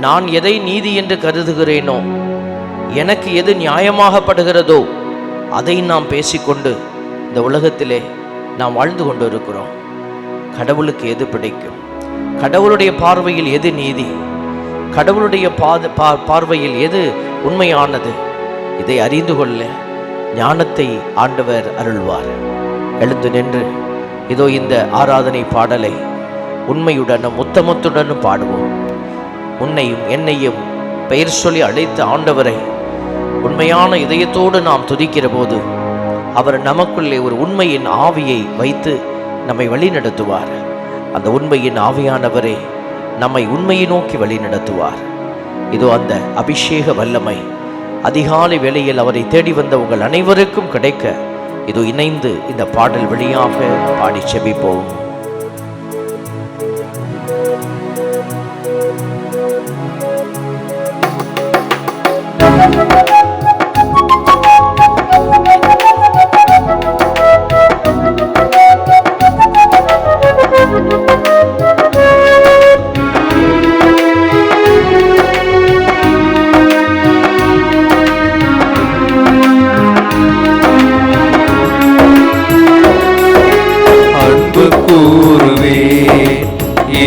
Speaker 2: நான் எதை நீதி என்று கருதுகிறேனோ, எனக்கு எது நியாயமாகப்படுகிறதோ அதை நாம் பேசிக்கொண்டு இந்த உலகத்திலே நாம் வாழ்ந்து கொண்டு இருக்கிறோம். கடவுளுக்கு எது பிடிக்கும், கடவுளுடைய பார்வையில் எது நீதி, கடவுளுடைய பார்வையில் எது உண்மையானது, இதை அறிந்து கொள்ள ஞானத்தை ஆண்டவர் அருள்வார். எழுந்து நின்று இதோ இந்த ஆராதனை பாடலை உண்மையுடனும் உத்தமத்துடனும் பாடுவோம். உன்னையும் என்னையும் பெயர் சொல்லி அழைத்த ஆண்டவரை உண்மையான இதயத்தோடு நாம் துதிக்கிற போது அவர் நமக்குள்ளே ஒரு உண்மையின் ஆவியை வைத்து நம்மை வழி நடத்துவார். அந்த உண்மையின் ஆவியானவரே நம்மை உண்மையை நோக்கி வழி நடத்துவார். இதோ அந்த அபிஷேக வல்லமை அதிகாலை வேளையில் அவரை தேடி வந்த உங்கள் அனைவருக்கும் கிடைக்க இதோ இணைந்து இந்த பாடல் வழியாக பாடி செபிப்போம்.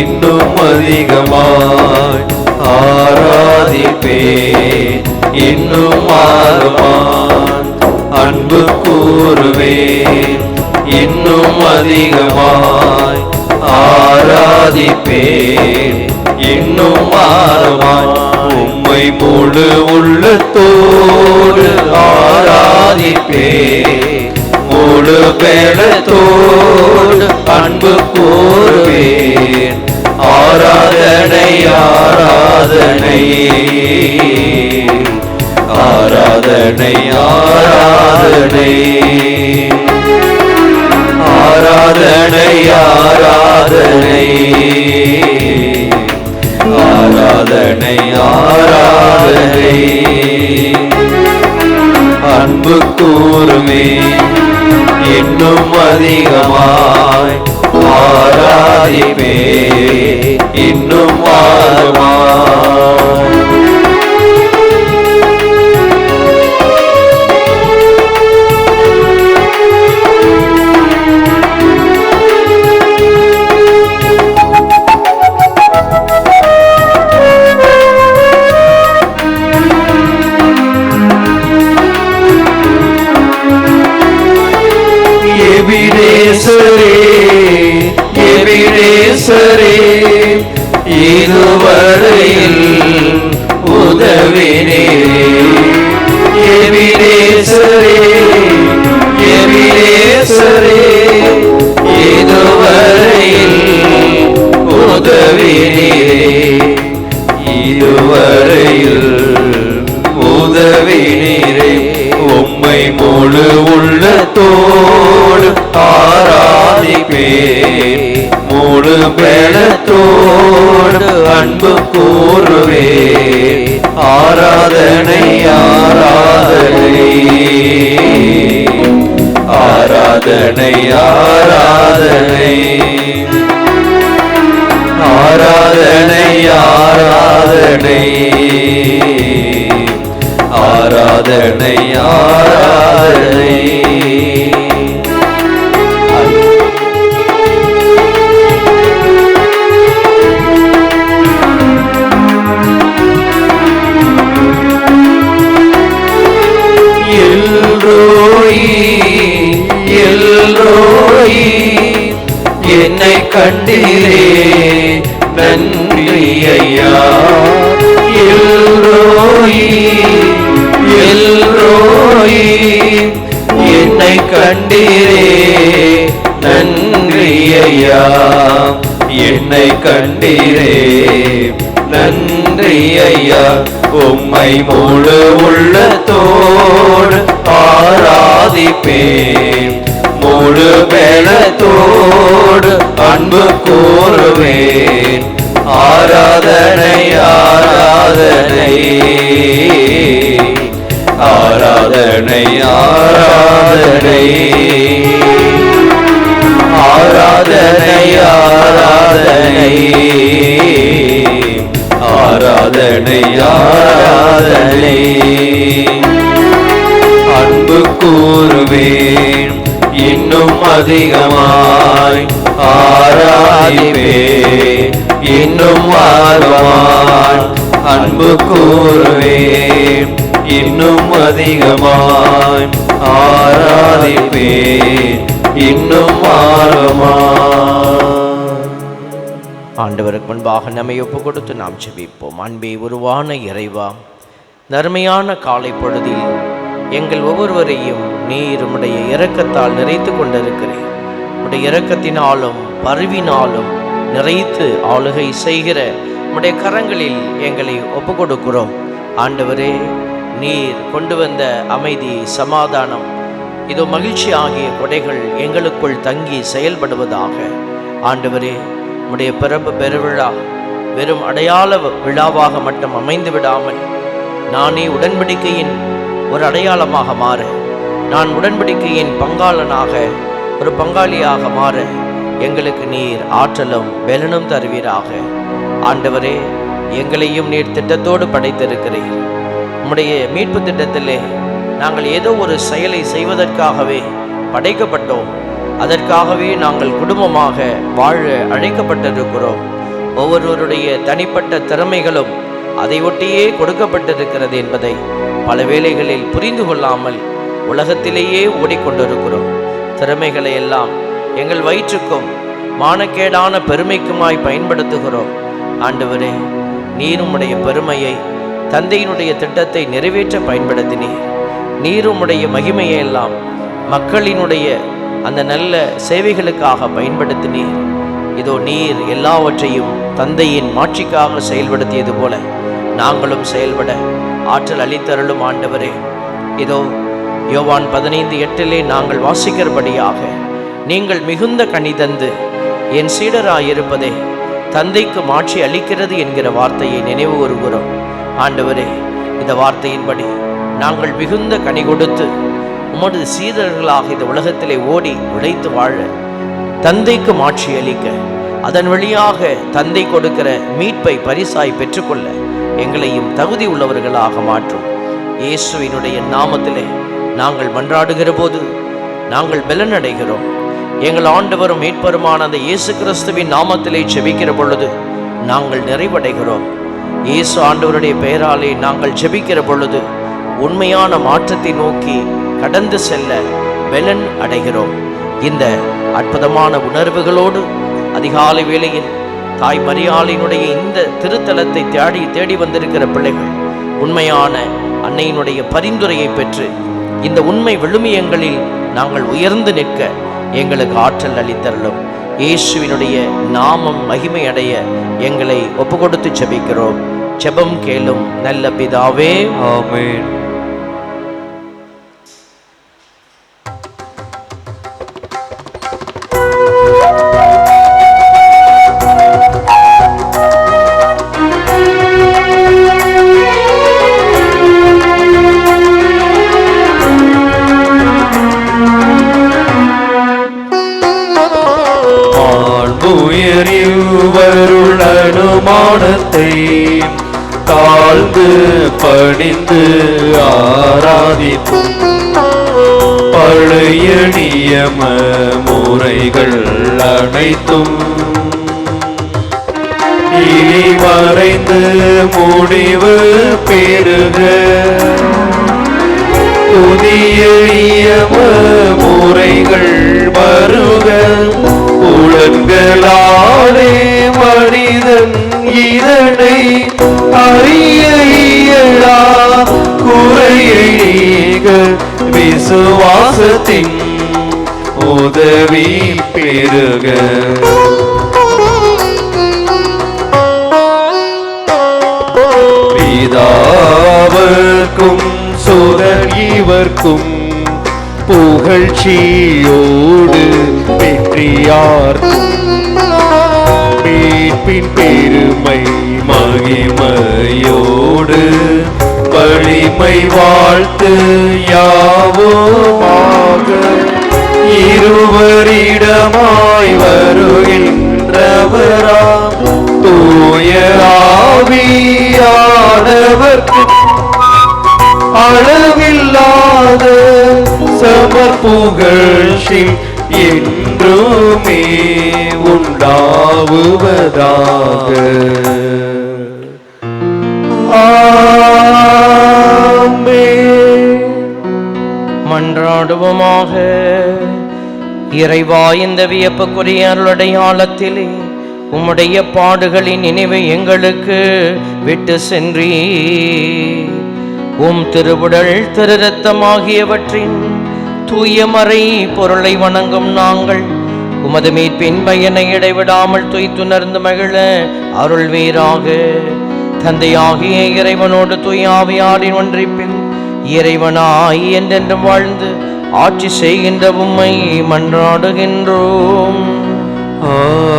Speaker 5: இன்னும் அதிகமாய் ஆராதிப்பேன், இன்னும் ஆர்வமாய் அன்பு கூறுவேன், இன்னும் அதிகமாய் ஆராதிப்பேன், இன்னும் ஆர்வமாய் உம்மை முழு உள்ளத்தோடு ஆராதிப்பேன், முழு பேரத்தோடு அன்பு கூறுவேன். ஆராதனை ஆராதனை ஆராதனை ஆராதனை ஆராதனை ஆராதனை ஆராதனை ஆராதனை அன்பு கூறுவேன், இன்னும் அதிகமாய் ஆராதிப்பேன், இன்னும் ஆர்வமாய். எபிரேசரே இதுவரையில் உதவினே. எபிரேசரே எபிரேசரே நீரே உம்மை முழு உள்ளத்தோடு ஆராதிப்பே முழு பலத்தோடு அன்பு கூறுவே ஆராதனை ஆராதனை ஆராதனை ஆராதனை ஆராதனை ஆராதனை ஆராதனை ஆராதனை எல்ரோயி என்னை கண்டீரே நன்றி ஐயா எல்ரோயி என்னை கண்டீரே நன்றி ஐயா என்னை கண்டீரே நன்றி ஐயா உம்மை முழு உள்ளத்தோடு ஆராதிப்பேன் முழு பலத்தோடு அன்பு கூறுவேன் ஆராதனை ஆராதனை ஆராதனை ஆராதனை ஆராதனை ஆராதனை ஆராதனை ஆராதனை அன்பு கூறுவேன் இன்னும் அதிகமாய் ஆராதிப்பேன் இன்னும் ஆர்வமாய் அன்பு கூறுவேன் இன்னும் அதிகமாய் ஆராதிப்பேன் இன்னும் ஆர்வமாய்.
Speaker 2: ஆண்டவருக்கு முன்பாக நம்மை ஒப்பு கொடுத்து நாம் ஜெபிப்போம். அன்பே உருவான இறைவா, நர்மையான காலை பொழுதில் எங்கள் ஒவ்வொருவரையும் நீர் உம்முடைய இரக்கத்தால் நிறைத்து கொண்டிருக்கிறேன். உம்முடைய இரக்கத்தினாலும் பரிவினாலும் நிறைத்து ஆளுகை செய்கிற உம்முடைய கரங்களில் எங்களை ஒப்பு கொடுக்கிறோம். ஆண்டவரே, நீர் கொண்டு வந்த அமைதி, சமாதானம், இதோ மகிழ்ச்சி ஆகிய கொடைகள் எங்களுக்குள் தங்கி செயல்படுவதாக. ஆண்டவரே, உம்முடைய பிறப்பு பெருவிழா வெறும் அடையாள விழாவாக மட்டும் அமைந்து விடாமல் நானே உடன்படிக்கையின் ஒரு அடையாளமாக மாற, நான் உடன்படிக்கையின் பங்காளனாக ஒரு பங்காளியாக மாற எங்களுக்கு நீர் ஆற்றலும் பலனும் தருவீராக. ஆண்டவரே, எங்களையும் நீர் திட்டத்தோடு படைத்திருக்கிறீர். உம்முடைய மீட்பு திட்டத்திலே நாங்கள் ஏதோ ஒரு செயலை செய்வதற்காகவே படைக்கப்பட்டோம். அதற்காகவே நாங்கள் குடும்பமாக வாழ அழைக்கப்பட்டிருக்கிறோம். ஒவ்வொருவருடைய தனிப்பட்ட திறமைகளும் அதை ஒட்டியே கொடுக்கப்பட்டிருக்கிறது என்பதை பல வேளைகளில் புரிந்து கொள்ளாமல் உலகத்திலேயே ஓடிக்கொண்டிருக்கிறோம். திறமைகளை எல்லாம் எங்கள் வயிற்றுக்கும் மானக்கேடான பெருமைக்குமாய் பயன்படுத்துகிறோம். ஆண்டவரே, நீர் உம்முடைய பெருமையை, தந்தையினுடைய திட்டத்தை நிறைவேற்ற பயன்படுத்தினீர். நீர் உம்முடைய மகிமையை எல்லாம் மக்களினுடைய அந்த நல்ல சேவைகளுக்காக பயன்படுத்தினீர். இதோ நீர் எல்லாவற்றையும் தந்தையின் மாட்சிக்காக செயல்படுத்தியது போல நாங்களும் செயல்பட ஆற்றல் அளித்தருளும். ஆண்டவரே, இதோ யோவான் 15:8 நாங்கள் வாசிக்கிறபடியாக நீங்கள் மிகுந்த கனி தந்து என் சீடராயிருப்பதே தந்தைக்கு மாட்சி அளிக்கிறது என்கிற வார்த்தையை நினைவு கூறுகிறோம். ஆண்டவரே, இந்த வார்த்தையின்படி நாங்கள் மிகுந்த கனி கொடுத்து உமது சீடர்களாக இந்த உலகத்திலே ஓடி உழைத்து வாழ, தந்தைக்கு மாட்சி அளிக்க, அதன் வழியாக தந்தை கொடுக்கிற மீட்பை பரிசாய் பெற்றுக்கொள்ள எங்களையும் தகுதி உள்ளவர்களாக மாற்றும். இயேசுவினுடைய நாமத்திலே நாங்கள் மன்றாடுகிற போது நாங்கள் பலனடைகிறோம். எங்கள் ஆண்டவரும் மீட்பருமான அந்த இயேசு கிறிஸ்துவின் நாமத்திலே ஜெபிக்கிற பொழுது நாங்கள் நிறைவடைகிறோம். இயேசு ஆண்டவருடைய பெயராலே நாங்கள் ஜெபிக்கிற பொழுது உண்மையான மாற்றத்தை நோக்கி கடந்து செல்ல பலன் அடைகிறோம். இந்த அற்புதமான உணர்வுகளோடு அதிகாலை வேளையில் தாய் மரியாளினுடைய இந்த திருத்தலத்தை தேடி வந்திருக்கிற பிள்ளைகள் உண்மையான அன்னையினுடைய பரிந்துரையை பெற்று இந்த உண்மை விழுமியங்களில் நாங்கள் உயர்ந்து நிற்க எங்களுக்கு ஆற்றல் அளித்தருளும். இயேசுவினுடைய நாமம் மகிமை அடைய எங்களை ஒப்பு கொடுத்து ஜெபிக்கிறோம். ஜெபம் கேளும் நல்ல பிதாவே,
Speaker 1: ஆமென்.
Speaker 5: பணிந்து ஆராதிப்போம். பழைய நியம முறைகள் அனைத்தும் இனி மறைந்து முடிவு பெறுக. புதிய நியம முறைகள் வருக. புலன்களாலே மனிதன் இதனை அறிய இயலா. குறையை நீங்க விசுவாசத்தின் உதவி பெறுக. பிதாவர்க்கும் சுதன் இவர்க்கும் புகழ்ச்சியோடு வெற்றியார்க்கும் மீட்பின் பெருமை மகிமையோடு வலிமை வாழ்த்து யாவோமாக. இருவரிடமாய் வருகின்றவராம் தூய ஆவியானவர்க்கு அளவில்லாத சமர்ப்புகழ்ச்சி என்றுமே உண்டாவுவதாக. ஆமென்.
Speaker 2: மன்றாடுவோமாக. இறைவா, இந்த வியப்புக்குரிய அருளடையாளத்திலே உம்முடைய பாடுகளின் நினைவை எங்களுக்கு விட்டு சென்றீ. உம் திருவுடல் திரு இரத்தமாகியவற்றின் தூய மறை பொருளை வணங்கும் நாங்கள் உமது மீட்பின் பயனை இடைவிடாமல் துய்த்துணர்ந்து மகிழ அருள்வீராக. தந்தையாகிய இறைவனோடு தூய ஆவியாரின் ஒன்றிப்பில் இறைவனாய் என்றென்றும் வாழ்ந்து ஆட்சி செய்கின்ற உம்மை மன்றாடுகின்றோம்.
Speaker 1: ஆமென்.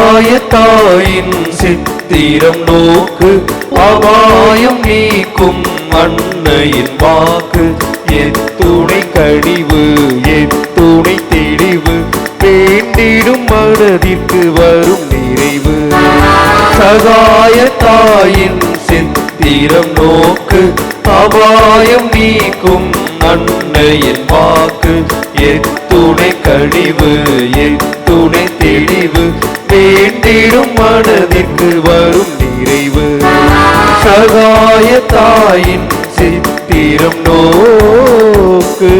Speaker 5: சகாயத்தாயின் சித்திரம் நோக்கு அபாயம் நீக்கும் அன்னையின் வாக்கு. எத்துணை கனிவு எத்துணை தெளிவு வேண்டிடும் மனதிற்கு வரும் நிறைவு. சகாயத்தாயின் சித்திரம் நோக்கு அபாயம் நீக்கும் அன்னையின் வாக்கு. எத்துணை கனிவு எத்துணை தெளிவு வேண்டிடும் மனதிற்கு வரும் நிறைவு. சகாயத்தாயின் சித்திரம் நோக்கு.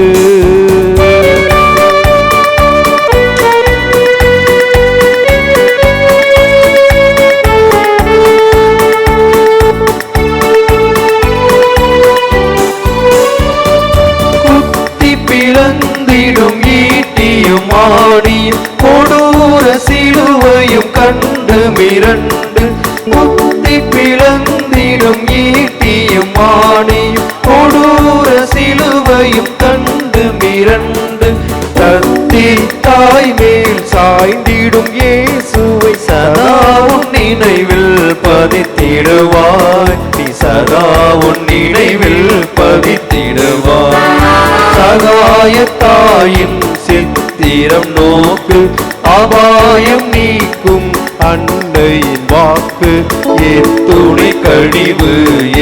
Speaker 5: பிளந்திடும் ஈட்டியும் ஆணியும் கொடூர சிலுவையும் கண்டு மிரண்டு. குத்தி பிளந்திடும் ஈட்டியும் ஆணியும் கொடூர சிலுவையும் கண்டு மிரண்டு. தத்தி தாய் மேல் சாய்ந்திடும் இயேசுவை சதா உன் நினைவில் பதித்திடுவாய். நீ சதா உன் நினைவில் பதித்திடுவாய். சகாயத்தாயின் சித்திரம் நோக்கு அபாயம் நீக்கும் அன்னையின் வாக்கு எத்துணை கழிவு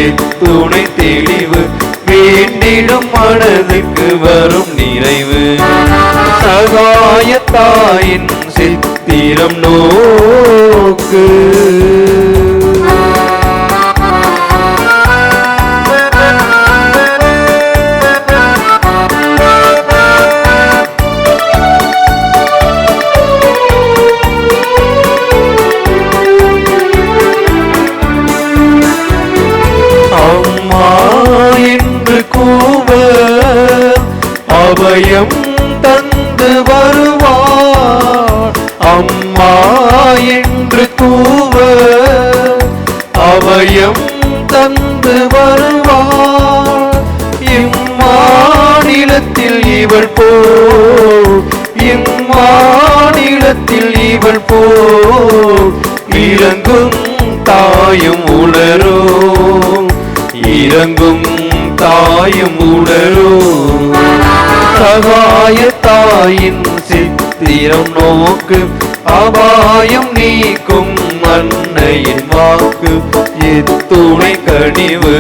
Speaker 5: எத்துணை தெளிவு வேண்டிடும் மனதுக்கு வரும் நிறைவு சகாய தாயின் சித்திரம் நோக்கு அபயம் தந்து வருவார் அம்மா என்று கூவ அபயம் தந்து வருவார் இம்மாநிலத்தில் இவள் போ இம்மாநிலத்தில் இவள் போ இறங்கும் தாயும் உணரோ இறங்கும் தாயும் உணரோ சகாய தாயின் சித்திரம் நோக்கு அபாயம் நீக்கும் அன்னையின் வாக்கு எத்துணை கனிவு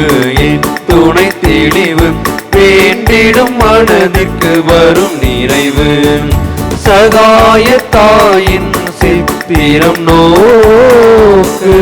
Speaker 5: எத்துணை தெளிவு வேண்டிடும் மனதிற்கு வரும் நிறைவு சகாய தாயின் சித்திரம் நோக்கு